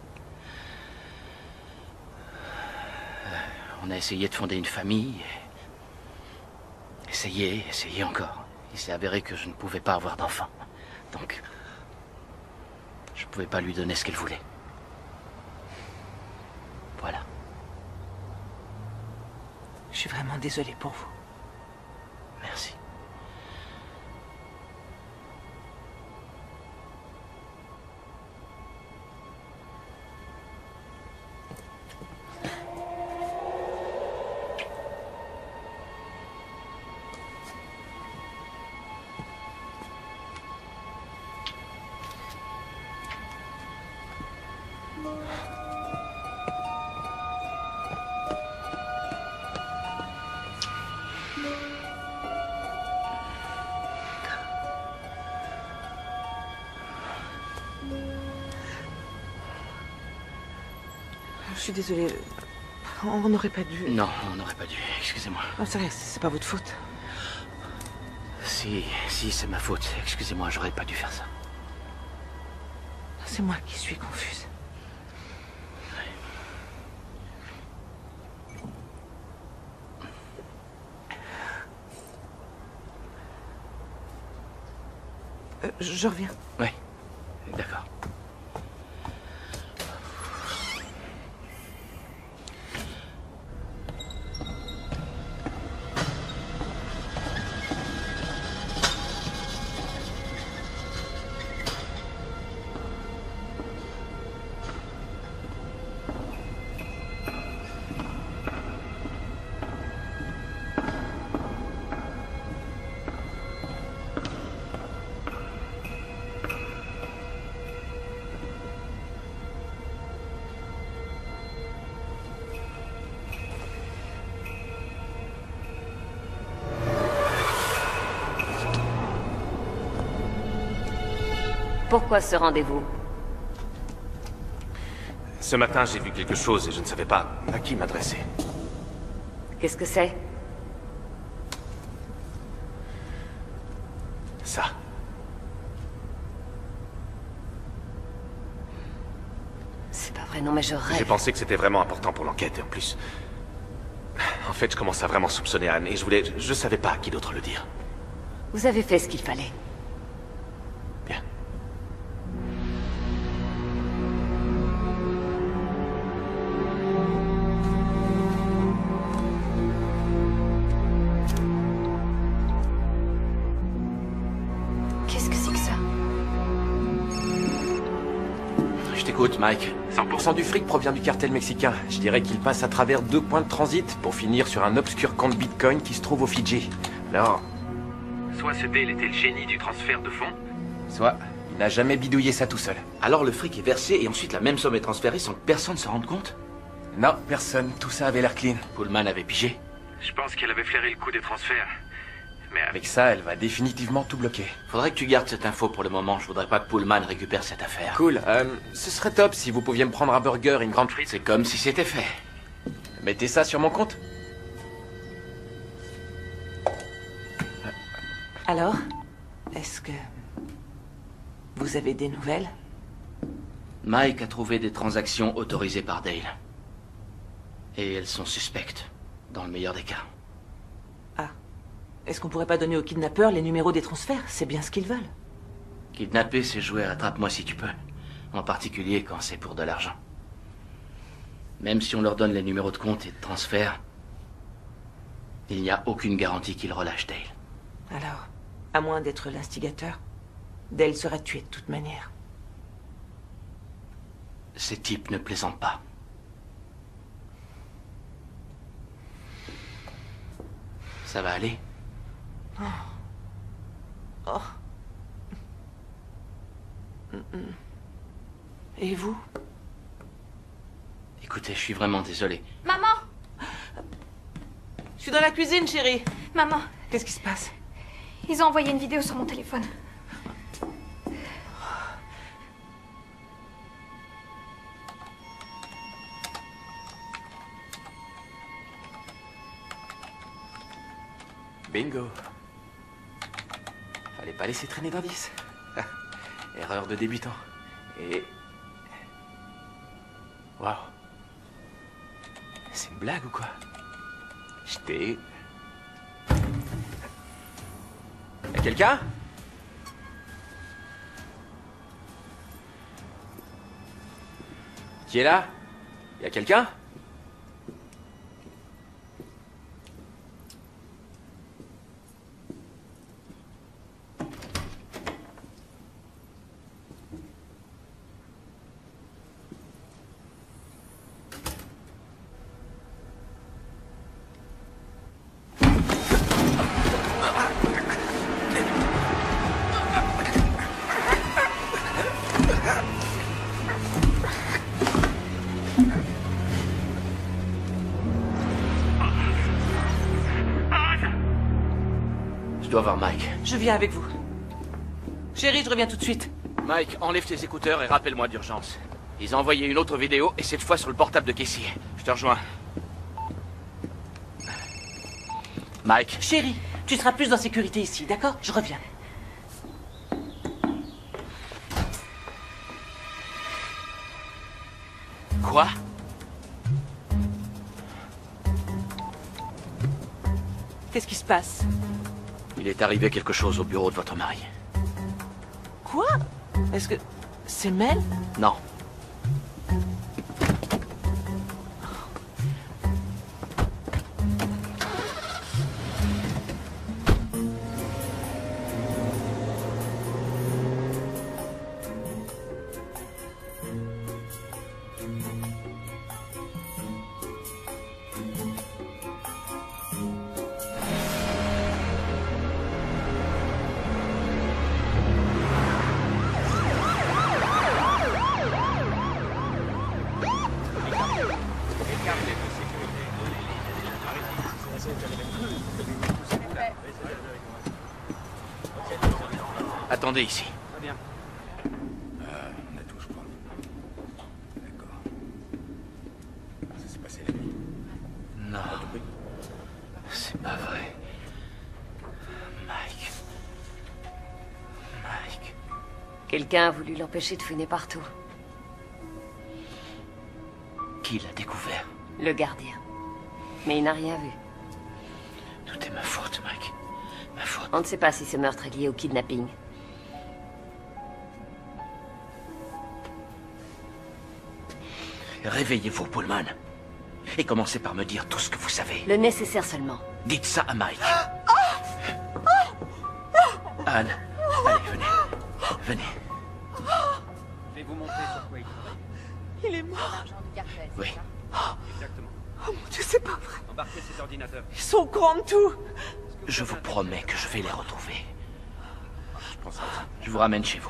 On a essayé de fonder une famille. Essayé encore. Il s'est avéré que je ne pouvais pas avoir d'enfant. Donc, je ne pouvais pas lui donner ce qu'elle voulait. Voilà. Je suis vraiment désolée pour vous. Merci. suis désolée. On n'aurait pas dû... Non, on n'aurait pas dû. Excusez-moi. Oh, c'est pas votre faute. Si, c'est ma faute. Excusez-moi, j'aurais pas dû faire ça. C'est moi qui suis confuse. Je reviens. Oui, d'accord. Pourquoi ce rendez-vous? Ce matin, j'ai vu quelque chose et je ne savais pas à qui m'adresser. Qu'est-ce que c'est? Ça. C'est pas vrai, non mais je rêve. J'ai pensé que c'était vraiment important pour l'enquête, et en plus... En fait, je commence à vraiment soupçonner Anne, et je savais pas à qui d'autre le dire. Vous avez fait ce qu'il fallait. Bien. Qu'est-ce que c'est que ça? Je t'écoute, Mike. 100% du fric provient du cartel mexicain. Je dirais qu'il passe à travers 2 points de transit pour finir sur un obscur compte Bitcoin qui se trouve au Fidji. Alors... Soit ce Dale était le génie du transfert de fonds, soit il n'a jamais bidouillé ça tout seul. Alors le fric est versé et ensuite la même somme est transférée sans que personne se rende compte? Non, personne. Tout ça avait l'air clean. Pullman avait pigé? je pense qu'elle avait flairé le coup des transferts. Mais Avec ça, elle va définitivement tout bloquer. Faudrait que tu gardes cette info pour le moment. Je voudrais pas que Pullman récupère cette affaire. Cool. Ce serait top si vous pouviez me prendre un burger et une grande frite. C'est comme si c'était fait. Mettez ça sur mon compte. Alors, est-ce que vous avez des nouvelles? Mike a trouvé des transactions autorisées par Dale. Et elles sont suspectes, dans le meilleur des cas. Ah. Est-ce qu'on pourrait pas donner aux kidnappeurs les numéros des transferts? C'est bien ce qu'ils veulent. Kidnapper, c'est jouer à Attrape-moi si tu peux. En particulier quand c'est pour de l'argent. Même si on leur donne les numéros de compte et de transfert, il n'y a aucune garantie qu'ils relâchent Dale. Alors, à moins d'être l'instigateur, Dale sera tué de toute manière. Ces types ne plaisantent pas. Ça va aller? Oh. Oh. Et vous? Écoutez, je suis vraiment désolé. Maman! Je suis dans la cuisine, chérie. Maman! Qu'est-ce qui se passe? Ils ont envoyé une vidéo sur mon téléphone. Bingo. Fallait pas laisser traîner d'indices. Erreur de débutant. Et... Waouh. C'est une blague ou quoi? J'étais... Y'a quelqu'un? Qui est là? Y'a quelqu'un? Je dois voir Mike. Je viens avec vous. Chérie, je reviens tout de suite. Mike, enlève tes écouteurs et rappelle-moi d'urgence. Ils ont envoyé une autre vidéo, et cette fois sur le portable de Casey. Je te rejoins. Mike. Chérie, tu seras plus en sécurité ici, d'accord? Je reviens. Quoi? Qu'est-ce qui se passe? Il est arrivé quelque chose au bureau de votre mari. Quoi? Est-ce que... c'est Mel? Non. Attendez ici. Très bien. On a tout, je crois. D'accord. Ça s'est passé la nuit. Non. C'est pas vrai. Mike. Mike. Quelqu'un a voulu l'empêcher de fouiner partout. Qui l'a découvert? Le gardien. Mais il n'a rien vu. Tout est ma faute, Mike. Ma faute. On ne sait pas si ce meurtre est lié au kidnapping. Réveillez-vous, Pullman. Et commencez par me dire tout ce que vous savez. Le nécessaire seulement. Dites ça à Mike. Anne, allez, venez. Venez. Je vais vous montrer sur quoi il travaille. Il est mort. Oui. Exactement. Oh mon Dieu, c'est pas vrai. Embarquez cet ordinateur. Ils sont au courant de tout. Je vous promets que je vais les retrouver. Je vous ramène chez vous.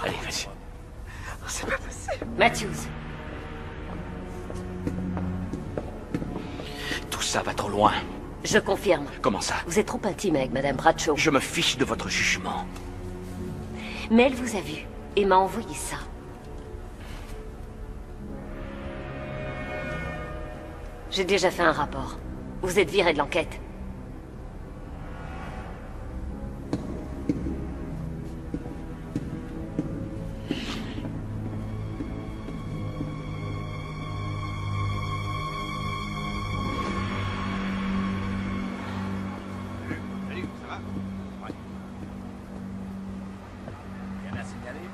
Allez, vas-y. C'est pas possible. Matthews. Tout ça va trop loin. Je confirme. Comment ça? Vous êtes trop intime avec Madame Bradshaw. Je me fiche de votre jugement. Mais elle vous a vu et m'a envoyé ça. J'ai déjà fait un rapport. Vous êtes viré de l'enquête. Salut, ça va? Ouais. Rien à signaler?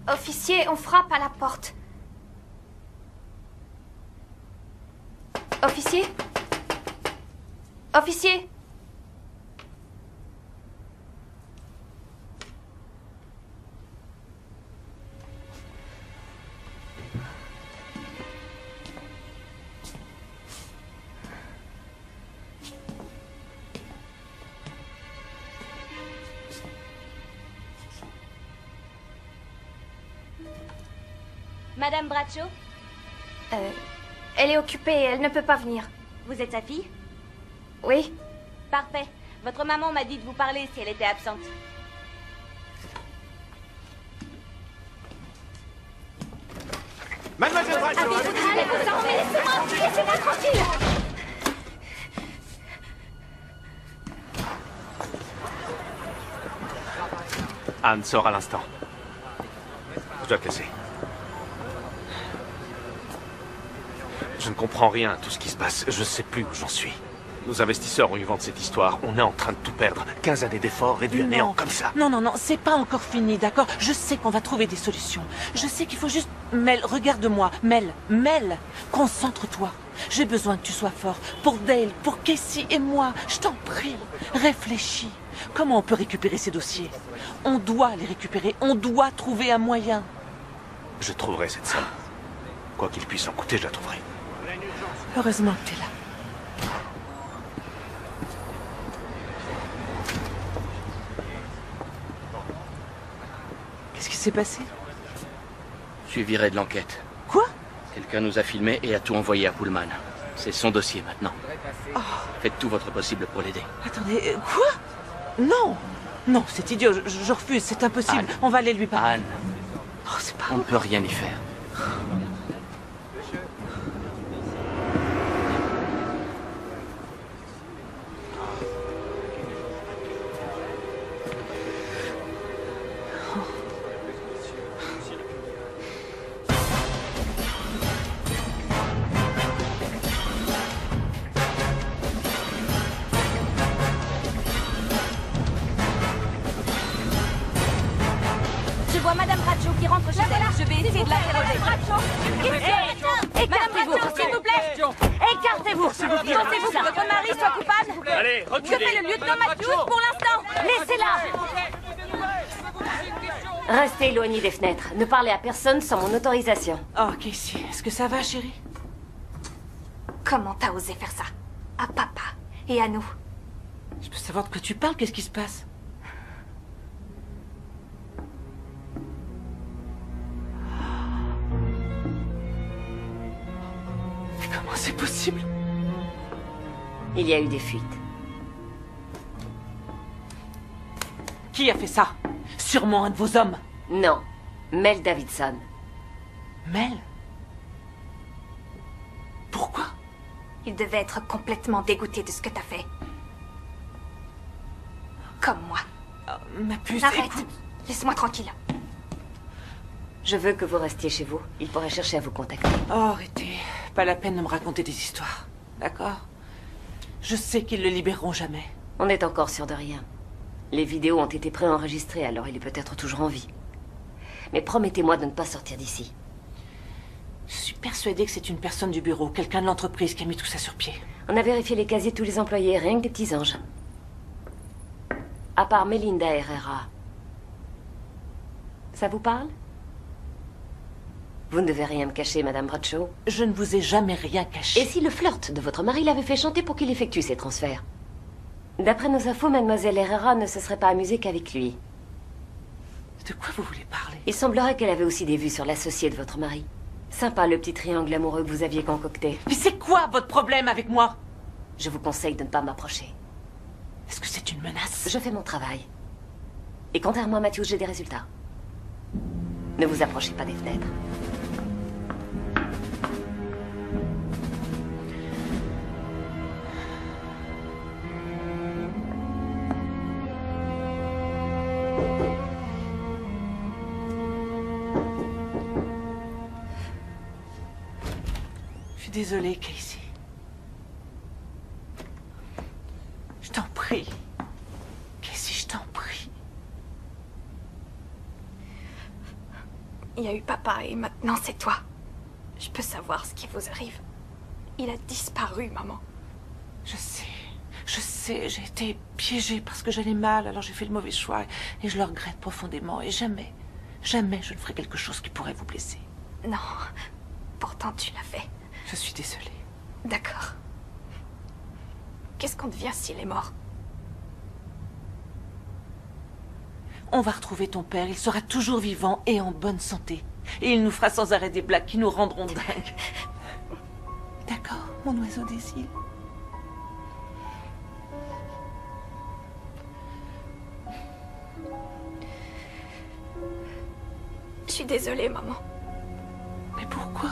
Officier, on frappe à la porte. Officier? Officier? Madame Bradshaw? Elle est occupée, elle ne peut pas venir. Vous êtes sa fille? Oui. Parfait. Votre maman m'a dit de vous parler si elle était absente. Mademoiselle Bradshaw! Allez-vous-en, mais laissez-moi tranquille! Anne sort à l'instant. Je dois te laisser. Je ne comprends rien à tout ce qui se passe. Je ne sais plus où j'en suis. Nos investisseurs ont eu vent de cette histoire. On est en train de tout perdre. 15 années d'efforts réduits à néant comme ça. Non, non, non, c'est pas encore fini, d'accord? Je sais qu'on va trouver des solutions. Je sais qu'il faut juste... Mel, regarde-moi. Mel, concentre-toi. J'ai besoin que tu sois fort. Pour Dale, pour Casey et moi. Je t'en prie, réfléchis. Comment on peut récupérer ces dossiers? On doit les récupérer. On doit trouver un moyen. Je trouverai cette somme. Quoi qu'il puisse en coûter, je la trouverai. Heureusement que t'es là. Qu'est-ce qui s'est passé? Je suis viré de l'enquête. Quoi? Quelqu'un nous a filmé et a tout envoyé à Pullman. C'est son dossier maintenant. Oh. Faites tout votre possible pour l'aider. Attendez, quoi? Non! Non, c'est idiot, je refuse, c'est impossible. Anne. On va aller lui parler. Anne, Oh, c'est pas... on ne peut rien y faire. Je vois Madame Bradshaw qui rentre chez elle. Je vais essayer de l'interroger. Écartez-vous, s'il vous plaît. Écartez-vous. Pensez-vous que votre mari soit coupable? Allez, Que reculez. fait le lieutenant Matthews pour l'instant? Laissez-la! Restez éloignés des fenêtres. Ne parlez à personne sans mon autorisation. Oh, Casey, est-ce que ça va, chérie? Comment t'as osé faire ça? À papa et à nous. Je peux savoir de quoi tu parles? Qu'est-ce qui se passe? Mais comment c'est possible? Il y a eu des fuites. Qui a fait ça? Sûrement un de vos hommes. Non. Mel Davidson. Mel? Pourquoi? Il devait être complètement dégoûté de ce que t'as fait. Comme moi. Ma puce, Arrête. écoute. Laisse-moi tranquille. Je veux que vous restiez chez vous. Il pourrait chercher à vous contacter. Oh, arrêtez. Pas la peine de me raconter des histoires. D'accord? Je sais qu'ils le libéreront jamais. On est encore sûr de rien. Les vidéos ont été préenregistrées, alors il est peut-être toujours en vie. Mais promettez-moi de ne pas sortir d'ici. Je suis persuadée que c'est une personne du bureau, quelqu'un de l'entreprise qui a mis tout ça sur pied. On a vérifié les casiers de tous les employés, rien que des petits anges. À part Melinda Herrera. Ça vous parle? Vous ne devez rien me cacher, Madame Bradshaw. Je ne vous ai jamais rien caché. Et si le flirt de votre mari l'avait fait chanter pour qu'il effectue ces transferts? D'après nos infos, Mademoiselle Herrera ne se serait pas amusée qu'avec lui. De quoi vous voulez parler? Il semblerait qu'elle avait aussi des vues sur l'associé de votre mari. Sympa le petit triangle amoureux que vous aviez concocté. Mais c'est quoi votre problème avec moi? Je vous conseille de ne pas m'approcher. Est-ce que c'est une menace? Je fais mon travail. Et contrairement à Matthews, j'ai des résultats. Ne vous approchez pas des fenêtres. Je suis désolée, Casey. Je t'en prie. Casey, je t'en prie. Il y a eu papa et maintenant c'est toi. Je peux savoir ce qui vous arrive. Il a disparu, maman. Je sais, j'ai été piégée parce que j'allais mal, alors j'ai fait le mauvais choix et je le regrette profondément et jamais, jamais je ne ferai quelque chose qui pourrait vous blesser. Non, pourtant tu l'as fait. Je suis désolée. D'accord. Qu'est-ce qu'on devient s'il est mort? On va retrouver ton père, il sera toujours vivant et en bonne santé. Et il nous fera sans arrêt des blagues qui nous rendront dingues. D'accord, mon oiseau des îles. Je suis désolée, maman. Mais pourquoi?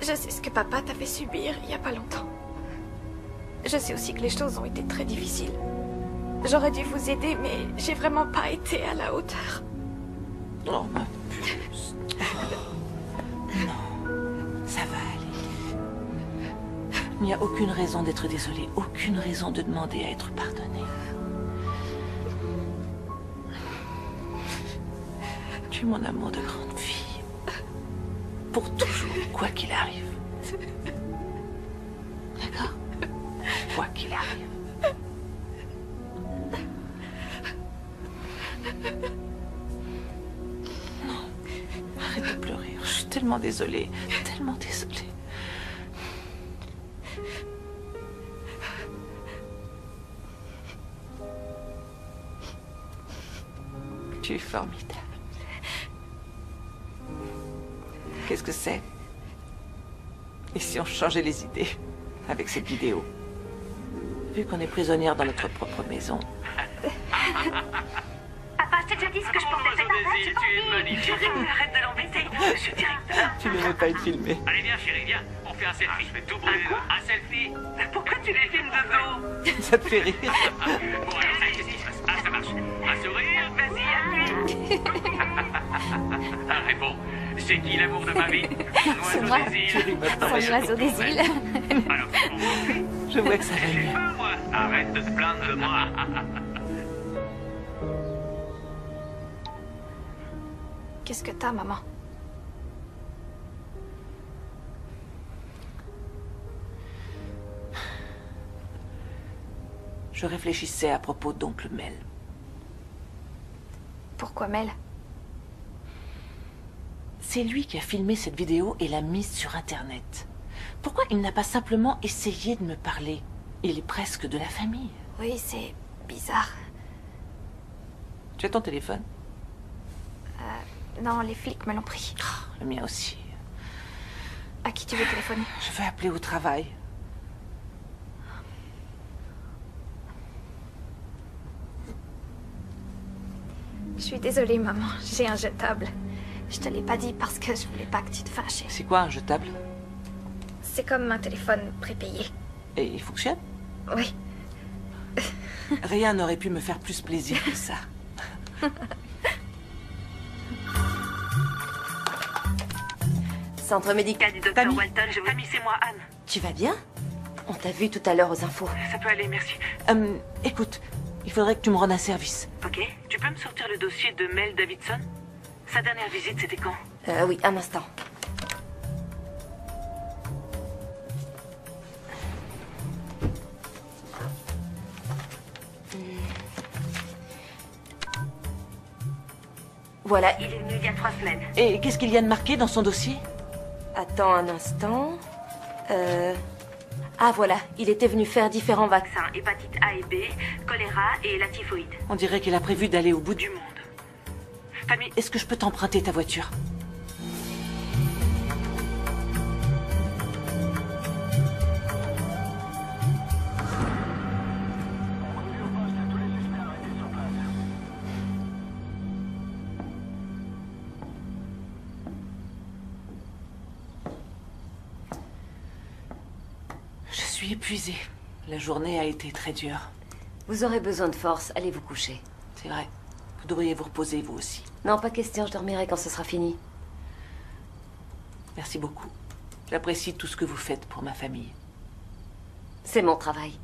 Je sais ce que papa t'a fait subir il y a pas longtemps. Je sais aussi que les choses ont été très difficiles. J'aurais dû vous aider, mais j'ai vraiment pas été à la hauteur. Oh, ma puce. Non, ça va aller. Il n'y a aucune raison d'être désolée, aucune raison de demander à être pardonnée. Tu es mon amour de grande fille. Pour toujours, quoi qu'il arrive. D'accord? Quoi qu'il arrive. Non, tellement désolée. Tellement désolée. Tu es formidable. Qu'est-ce que c'est? Et si on changeait les idées avec cette vidéo? Vu qu'on est prisonnière dans notre propre maison. Papa, je t'ai déjà dit ce que je pensais faire. Tu es magnifique. Arrête de l'embêter, monsieur le directeur. Tu ne veux pas être filmé. Allez, viens, chérie, viens. On fait un selfie. Je vais tout brûler. Un selfie. Pourquoi tu les filmes de dos? Ça te fait rire. Bon, alors, qu'est-ce qui se passe? Ah, ça marche. Un sourire. Vas-y, appuie. Ah, réponds. C'est qui l'amour de ma vie? C'est moi. L'oiseau des îles. C'est l'oiseau des îles. Alors, qu'est-ce qu'on fait? Je vois que ça va mieux. Moi, arrête de te plaindre de moi. Qu'est-ce que t'as, maman? Je réfléchissais à propos d'oncle Mel. Pourquoi Mel? C'est lui qui a filmé cette vidéo et l'a mise sur Internet. Pourquoi il n'a pas simplement essayé de me parler? Il est presque de la famille. Oui, c'est bizarre. Tu as ton téléphone? Non, les flics me l'ont pris. Oh, le mien aussi. À qui tu veux téléphoner? Je vais appeler au travail. Je suis désolée, maman. J'ai un jetable. Je te l'ai pas dit parce que je voulais pas que tu te fâches. C'est quoi un jetable? C'est comme un téléphone prépayé. Et il fonctionne? Oui. Rien n'aurait pu me faire plus plaisir que ça. Centre médical Du docteur Walton, je vous... Tammy, c'est moi, Anne. Tu vas bien? On t'a vu tout à l'heure aux infos. Ça peut aller, merci. Écoute, il faudrait que tu me rendes un service. Ok. Tu peux me sortir le dossier de Mel Davidson? Sa dernière visite, c'était quand? Oui, un instant. Voilà. Il est venu il y a 3 semaines. Et qu'est-ce qu'il y a de marqué dans son dossier? Attends un instant. Ah voilà, il était venu faire différents vaccins. Hépatite A et B, choléra et la typhoïde. On dirait qu'elle a prévu d'aller au bout Du monde. Tammy, Est-ce que je peux t'emprunter ta voiture? Je suis épuisée. La journée a été très dure. Vous aurez besoin de force, allez vous coucher. C'est vrai. Vous devriez vous reposer, vous aussi. Non, pas question, je dormirai quand ce sera fini. Merci beaucoup. J'apprécie tout ce que vous faites pour ma famille. C'est mon travail.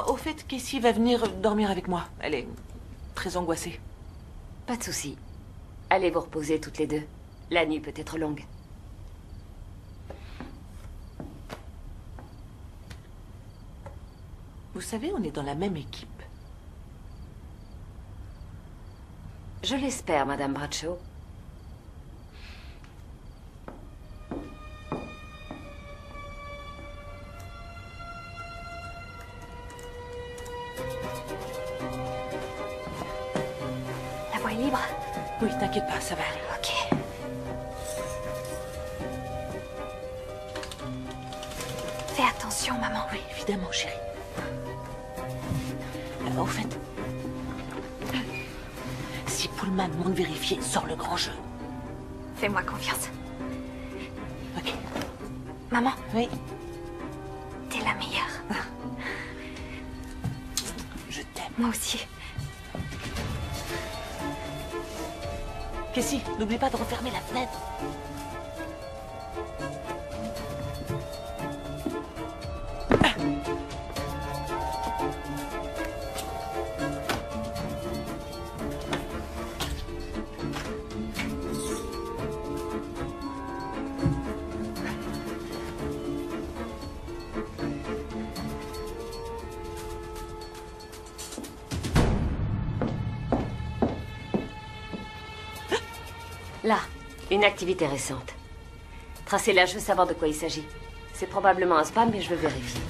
Au fait, Casey va venir dormir avec moi. Elle est très angoissée. Pas de souci. Allez vous reposer toutes les deux. La nuit peut être longue. Vous savez, on est dans la même équipe. Je l'espère, Madame Bradshaw. La voie est libre? Oui, t'inquiète pas, ça va aller. Ok. Fais attention, maman. Oui, évidemment, chérie. Au fait, si Pullman monte vérifier, sort le grand jeu. Fais-moi confiance. Ok. Maman, Oui, t'es la meilleure. je t'aime. Moi aussi. Casey, n'oublie pas de refermer la fenêtre. Là, une activité récente. Tracez-la, je veux savoir de quoi il s'agit. C'est probablement un spam, mais je veux vérifier.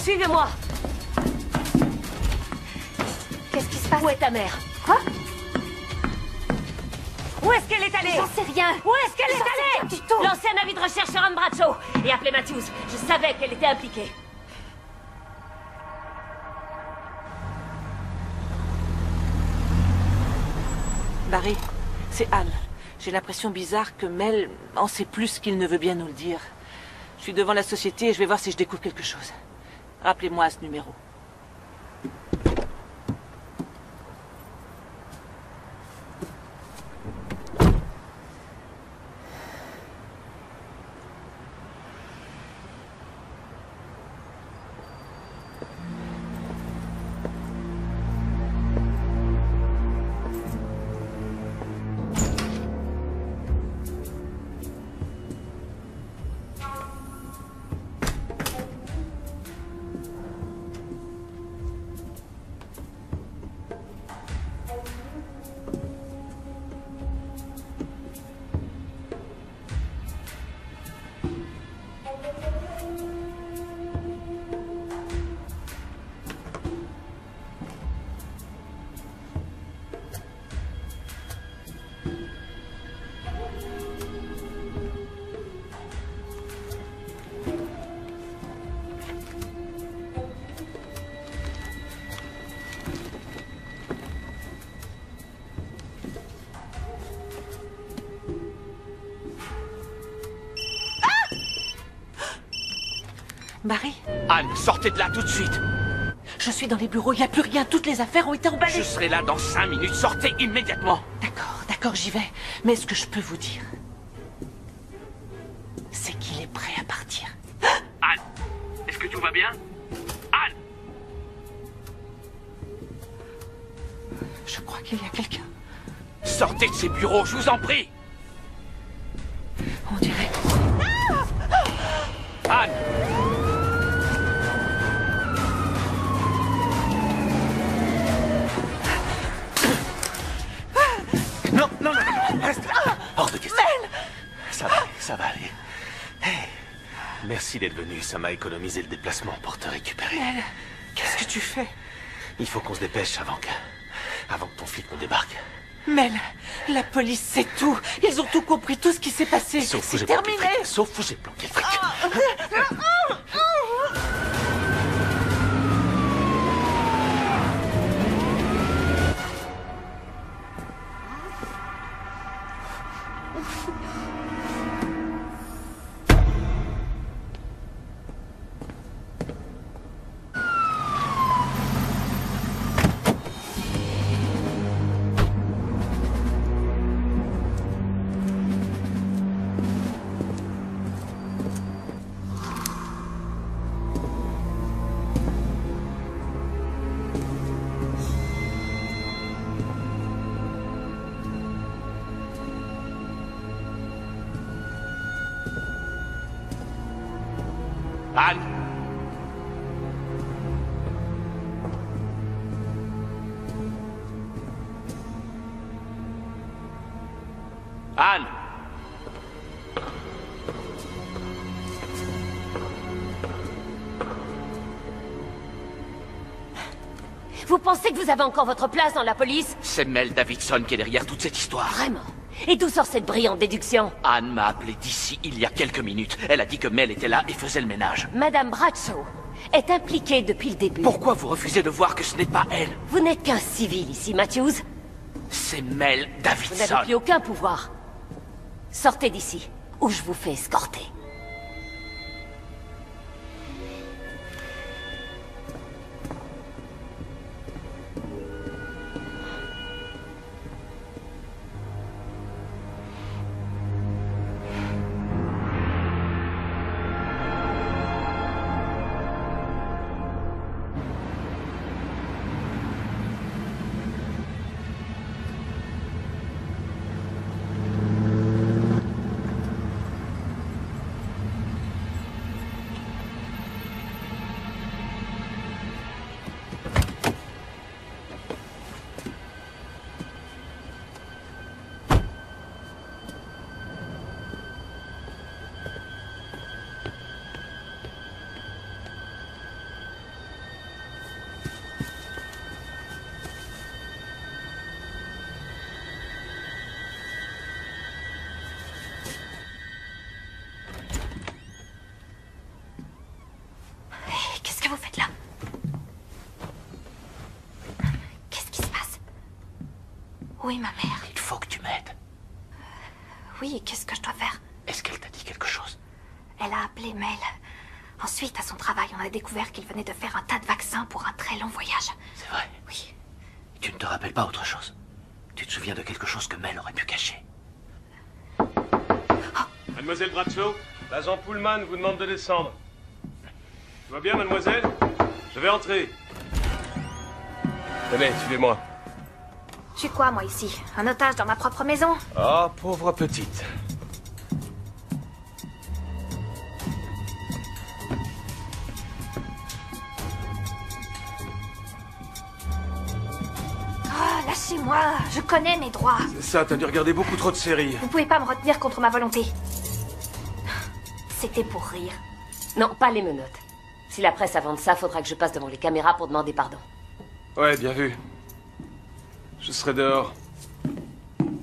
Suivez-moi. Qu'est-ce qui se passe? Où est ta mère? Quoi? Où est-ce qu'elle est allée? J'en sais rien. Où est-ce qu'elle est J'en sais allée? rien du tout. Lancez un avis de recherche sur Anne Bradshaw et appelez Matthews. Je savais qu'elle était impliquée. Barry, c'est Anne. J'ai l'impression bizarre que Mel en sait plus qu'il ne veut bien nous le dire. Je suis devant la société et je vais voir si je découvre quelque chose. Rappelez-moi à ce numéro. Barry? Anne, sortez de là tout de suite. Je suis dans les bureaux, il n'y a plus rien, toutes les affaires ont été emballées. Je serai là dans 5 minutes, sortez immédiatement. D'accord, j'y vais. Mais ce que je peux vous dire, c'est qu'il est prêt à partir. Anne, est-ce que tout va bien? Anne! Je crois qu'il y a quelqu'un. Sortez de ces bureaux, je vous en prie. On dirait... Anne! Non, reste là. Hors de question. Mel! Ça va aller. Hey, merci d'être venu, ça m'a économisé le déplacement pour te récupérer. Mel, qu'est-ce que tu fais? Il faut qu'on se dépêche avant que ton flic ne débarque. Mel, la police sait tout. Ils ont tout compris, tout ce qui s'est passé. C'est terminé. Sauf où j'ai planqué le fric. Anne! Anne! Vous pensez que vous avez encore votre place dans la police? C'est Mel Davidson qui est derrière toute cette histoire. Vraiment? Et d'où sort cette brillante déduction? Anne m'a appelé d'ici il y a quelques minutes. Elle a dit que Mel était là et faisait le ménage. Madame Bradshaw est impliquée depuis le début. Pourquoi vous refusez de voir que ce n'est pas elle? Vous n'êtes qu'un civil ici, Matthews. C'est Mel Davidson. Vous n'avez plus aucun pouvoir. Sortez d'ici, ou je vous fais escorter. Oui, ma mère. Il faut que tu m'aides. Oui, qu'est-ce que je dois faire? Est-ce qu'elle t'a dit quelque chose? Elle a appelé Mel. Ensuite, à son travail, on a découvert qu'il venait de faire un tas de vaccins pour un très long voyage. C'est vrai? Oui. Tu ne te rappelles pas autre chose? Tu te souviens de quelque chose que Mel aurait pu cacher? Mademoiselle Bradshaw, l'agent Pullman vous demande de descendre. Tout va bien, mademoiselle? Je vais entrer. Tenez, suivez-moi. Je suis quoi, moi, ici? Un otage dans ma propre maison? Ah, pauvre petite. Oh, lâchez-moi. Je connais mes droits. Ça, t'as dû regarder beaucoup trop de séries. Vous pouvez pas me retenir contre ma volonté. C'était pour rire. Non, pas les menottes. Si la presse avance ça, faudra que je passe devant les caméras pour demander pardon. Ouais, bien vu. Je serai dehors.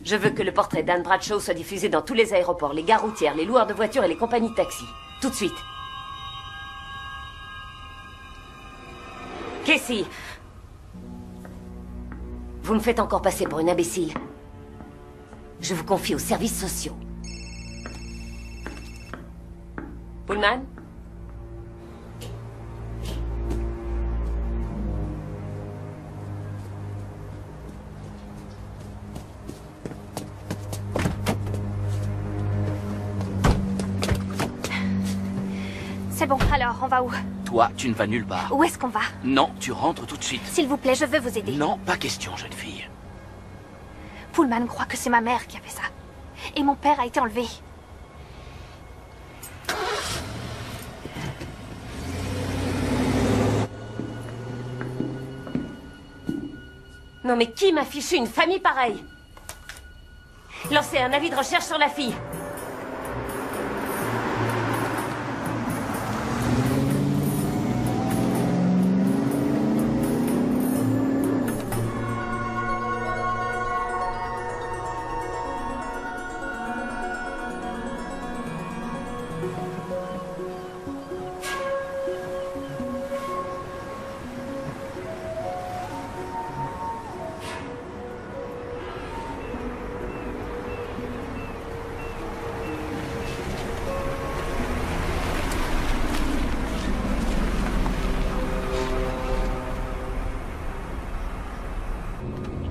Je veux que le portrait d'Anne Bradshaw soit diffusé dans tous les aéroports, les gares routières, les loueurs de voitures et les compagnies de taxi. Tout de suite. Casey! Vous me faites encore passer pour une imbécile. Je vous confie aux services sociaux. Pullman? C'est bon, alors, on va où? Toi, tu ne vas nulle part. Où est-ce qu'on va? Non, tu rentres tout de suite. S'il vous plaît, je veux vous aider. Non, pas question, jeune fille. Pullman croit que c'est ma mère qui a fait ça. Et mon père a été enlevé. Non mais qui m'a fichu une famille pareille? Lancez un avis de recherche sur la fille.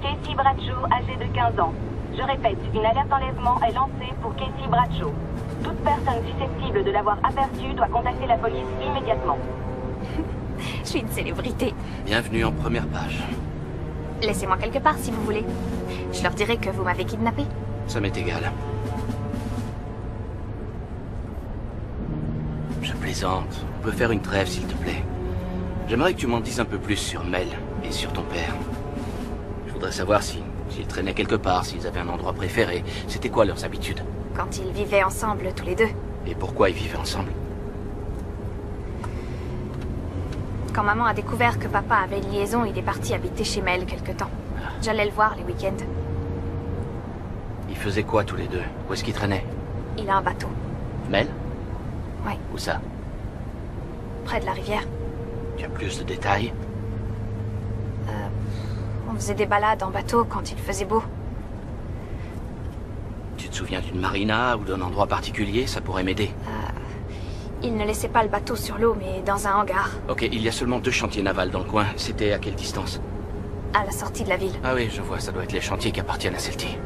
Casey Bradshaw, âgée de 15 ans. Je répète, une alerte enlèvement est lancée pour Casey Bradshaw. Toute personne susceptible de l'avoir aperçue doit contacter la police immédiatement. Je suis une célébrité. Bienvenue en première page. Laissez-moi quelque part si vous voulez. Je leur dirai que vous m'avez kidnappé. Ça m'est égal. Je plaisante. On peut faire une trêve, s'il te plaît. J'aimerais que tu m'en dises un peu plus sur Mel et sur ton père. Je voudrais savoir s'ils traînaient quelque part, s'ils avaient un endroit préféré. C'était quoi leurs habitudes? Quand ils vivaient ensemble, tous les deux. Et pourquoi ils vivaient ensemble? Quand maman a découvert que papa avait une liaison, il est parti habiter chez Mel quelque temps. J'allais le voir les week-ends. Ils faisaient quoi tous les deux? Où est-ce qu'ils traînaient? Il a un bateau. Mel? Oui. Où ça? Près de la rivière. Tu as plus de détails? On faisait des balades en bateau quand il faisait beau. Tu te souviens d'une marina ou d'un endroit particulier? Ça pourrait m'aider. Il ne laissait pas le bateau sur l'eau, mais dans un hangar. Ok, il y a seulement 2 chantiers navals dans le coin. C'était à quelle distance? À la sortie de la ville. Ah oui, je vois, ça doit être les chantiers qui appartiennent à Celti.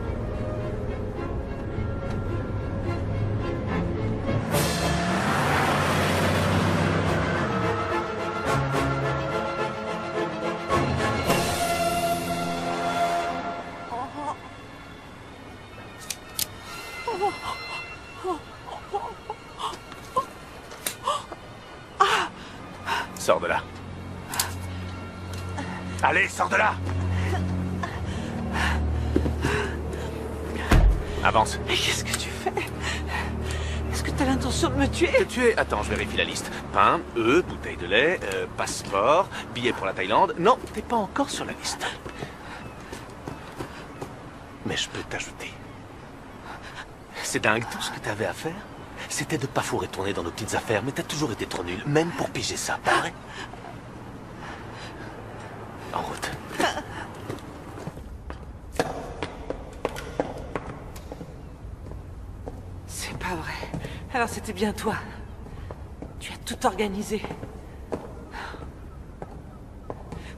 Sors de là. Allez, sors de là! Avance. Mais qu'est-ce que tu fais? Est-ce que t'as l'intention de me tuer? Te tuer? Attends, je vérifie la liste. Pain, œufs, bouteille de lait, passeport, billet pour la Thaïlande. Non, t'es pas encore sur la liste. Mais je peux t'ajouter. C'est dingue, tout ce que t'avais à faire, c'était de pas fourrer ton nez dans nos petites affaires, mais t'as toujours été trop nul, même pour piger ça, pas vrai? En route. Alors c'était bien toi. Tu as tout organisé.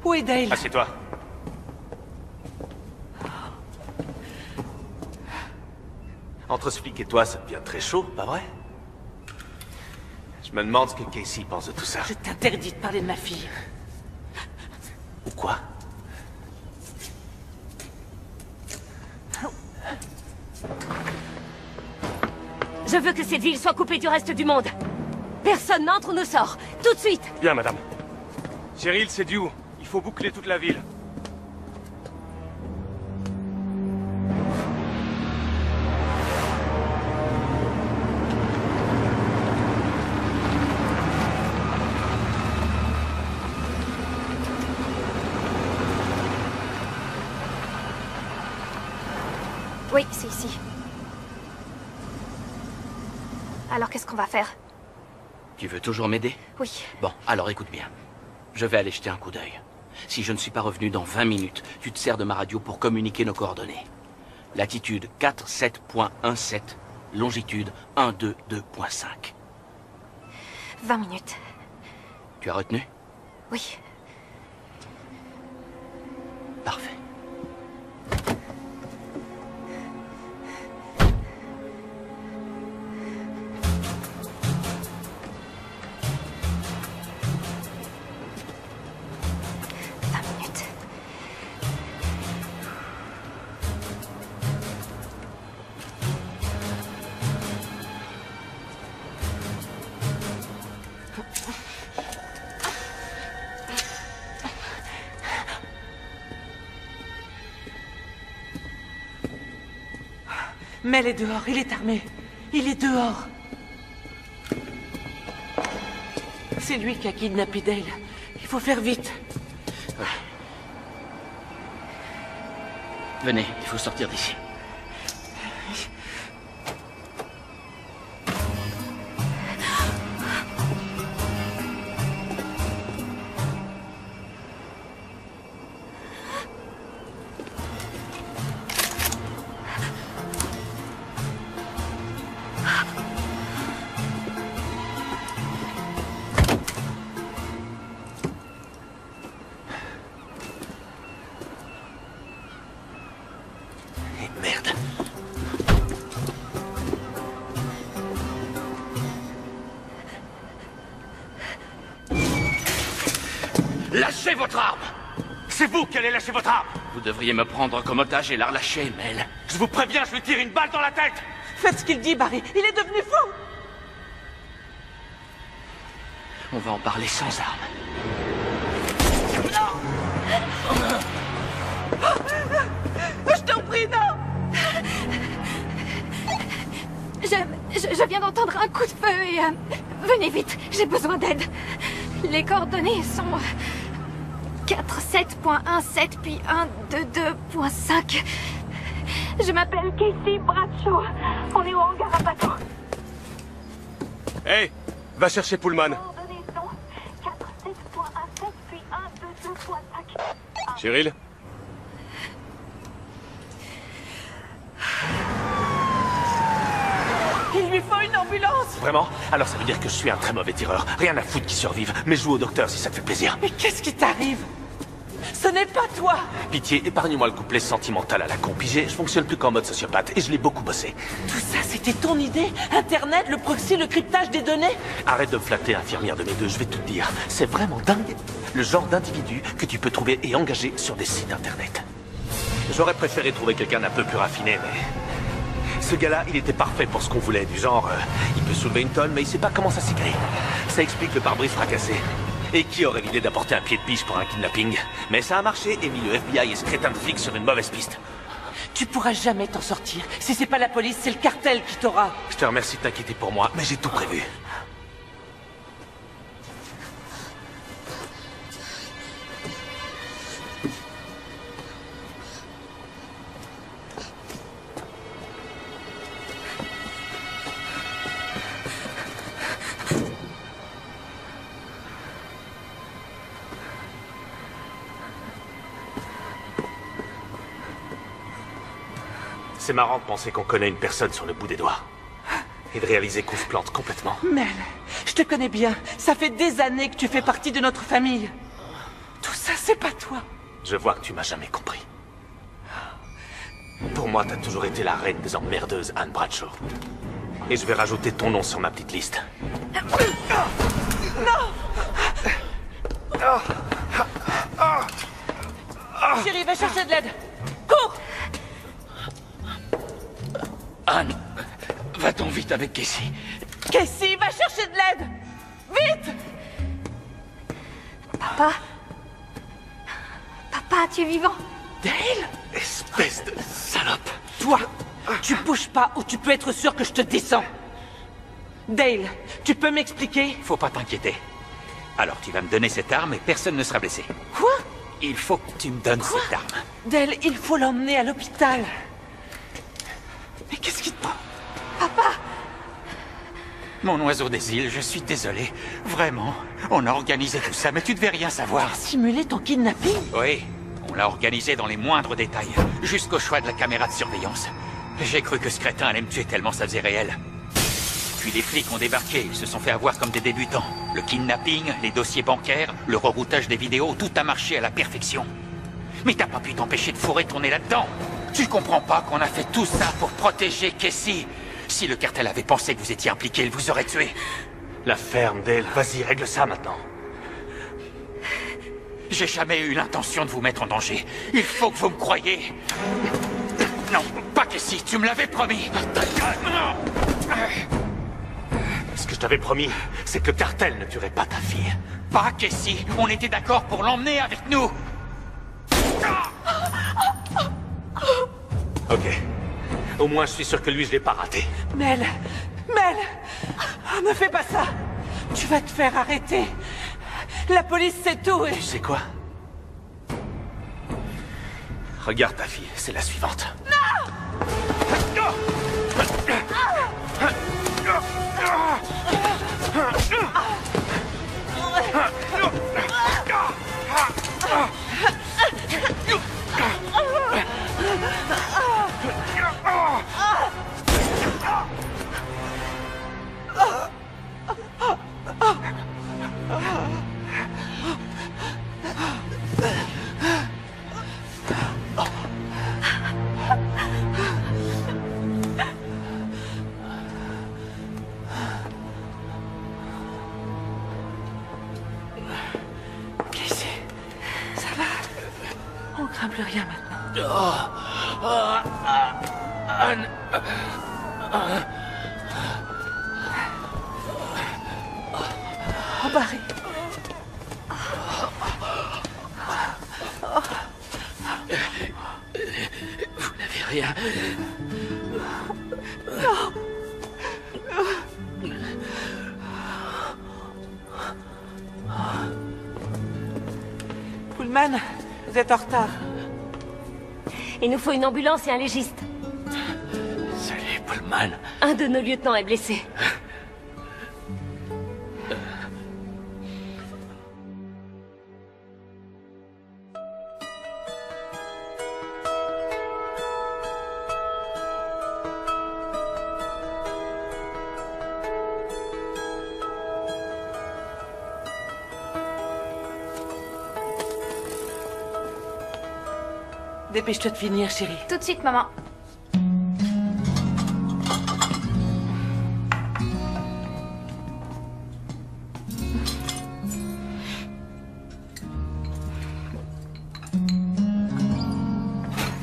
Où est Dale? Assieds-toi. Entre ce flic et toi, ça devient très chaud, pas vrai? Je me demande ce que Casey pense de tout ça. Je t'interdis de parler de ma fille. Ou quoi? Je veux que cette ville soit coupée du reste du monde. Personne n'entre ou ne sort. Tout de suite. Bien, madame. Cheryl, c'est Dew. Il faut boucler toute la ville. Oui, c'est ici. Alors qu'est-ce qu'on va faire? Tu veux toujours m'aider? Oui. Bon, alors écoute bien. Je vais aller jeter un coup d'œil. Si je ne suis pas revenu dans 20 minutes, tu te sers de ma radio pour communiquer nos coordonnées. Latitude 47.17, longitude 122.5. 20 minutes. Tu as retenu? Oui. Parfait. Mel est dehors, il est armé. Il est dehors. C'est lui qui a kidnappé Dale. Il faut faire vite. Oui. Venez, il faut sortir d'ici. Lâchez votre arme! C'est vous qui allez lâcher votre arme! Vous devriez me prendre comme otage et la relâcher, Mel. Je vous préviens, je lui tire une balle dans la tête! Faites ce qu'il dit, Barry. Il est devenu fou! On va en parler sans armes. Je t'en prie, non! Je viens d'entendre un coup de feu et... venez vite, j'ai besoin d'aide. Les coordonnées sont... 47.17 puis 122.5. Je m'appelle Casey Bradshaw. On est au hangar à bateau. Hey, va chercher Pullman. Coordonnées sont 47.17 puis 122.5. Cheryl? Il lui faut une ambulance! Vraiment? Alors ça veut dire que je suis un très mauvais tireur. Rien à foutre qui survive, mais je joue au docteur si ça te fait plaisir. Mais qu'est-ce qui t'arrive? Ce n'est pas toi! Pitié, épargne-moi le couplet sentimental à la con. Pigé, je fonctionne plus qu'en mode sociopathe et je l'ai beaucoup bossé. Tout ça, c'était ton idée? Internet, le proxy, le cryptage des données? Arrête de me flatter, infirmière de mes deux, je vais tout te dire. C'est vraiment dingue le genre d'individu que tu peux trouver et engager sur des sites internet. J'aurais préféré trouver quelqu'un d'un peu plus raffiné, mais... Ce gars-là, il était parfait pour ce qu'on voulait, du genre... il peut soulever une tonne, mais il sait pas comment ça s'écrit. Ça explique le pare-brise fracassé. Et qui aurait l'idée d'apporter un pied de biche pour un kidnapping? Mais ça a marché et mis le FBI et ce crétin de flic sur une mauvaise piste. Tu pourras jamais t'en sortir. Si c'est pas la police, c'est le cartel qui t'aura. Je te remercie de t'inquiéter pour moi, mais j'ai tout prévu. C'est marrant de penser qu'on connaît une personne sur le bout des doigts. et de réaliser qu'on se plante complètement. Mel, je te connais bien. Ça fait des années que tu fais partie de notre famille. Tout ça, c'est pas toi. Je vois que tu m'as jamais compris. Pour moi, t'as toujours été la reine des emmerdeuses, Anne Bradshaw. Et je vais rajouter ton nom sur ma petite liste. Non! Chérie, va chercher de l'aide. Cours! Anne, va-t'en vite avec Casey. Casey, va chercher de l'aide! Vite! Papa? Papa, tu es vivant? Dale? Espèce de salope. Toi, tu bouges pas ou tu peux être sûr que je te descends. Dale, tu peux m'expliquer? Faut pas t'inquiéter. Alors tu vas me donner cette arme et personne ne sera blessé. Quoi? Il faut que tu me donnes cette arme. Dale, il faut l'emmener à l'hôpital. Mais qu'est-ce qui te prend? Papa! Mon oiseau des îles, je suis désolé. Vraiment. On a organisé tout ça, mais tu devais rien savoir. Simuler ton kidnapping? Oui. On l'a organisé dans les moindres détails, jusqu'au choix de la caméra de surveillance. J'ai cru que ce crétin allait me tuer tellement ça faisait réel. Puis les flics ont débarqué, ils se sont fait avoir comme des débutants. Le kidnapping, les dossiers bancaires, le reroutage des vidéos, tout a marché à la perfection. Mais t'as pas pu t'empêcher de fourrer ton nez là-dedans. Tu comprends pas qu'on a fait tout ça pour protéger Casey? Si le cartel avait pensé que vous étiez impliqué, il vous aurait tué. La ferme, Dale. Vas-y, règle ça maintenant. J'ai jamais eu l'intention de vous mettre en danger. Il faut que vous me croyiez. Non, pas Casey, tu me l'avais promis. Ce que je t'avais promis, c'est que le cartel ne tuerait pas ta fille. Pas Casey, on était d'accord pour l'emmener avec nous. Ok. Au moins, je suis sûr que lui, je l'ai pas raté. Mel! Oh, ne fais pas ça! Tu vas te faire arrêter. La police sait tout et... Tu sais quoi? Regarde ta fille, c'est la suivante. Non! Plus rien maintenant. Anne. Oh, Barry. Vous n'avez rien. Non. Pullman, vous êtes en retard. Il nous faut une ambulance et un légiste. Salut, Pullman. Un de nos lieutenants est blessé. Dépêche-toi de finir, chérie. Tout de suite, maman.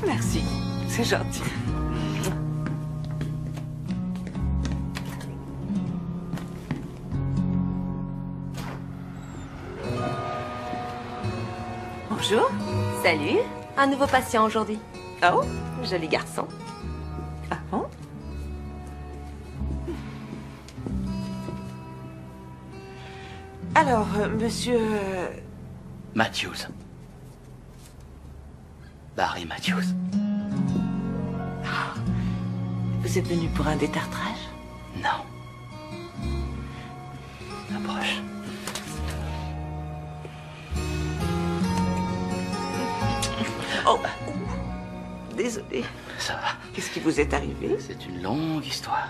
Merci, c'est gentil. Bonjour. Salut. Un nouveau patient aujourd'hui. Oh, joli garçon. Ah bon? Alors, monsieur... Matthews. Barry Matthews. Vous êtes venu pour un détartrage? Non. Approche. Oh, désolé. Ça va. Qu'est-ce qui vous est arrivé? C'est une longue histoire.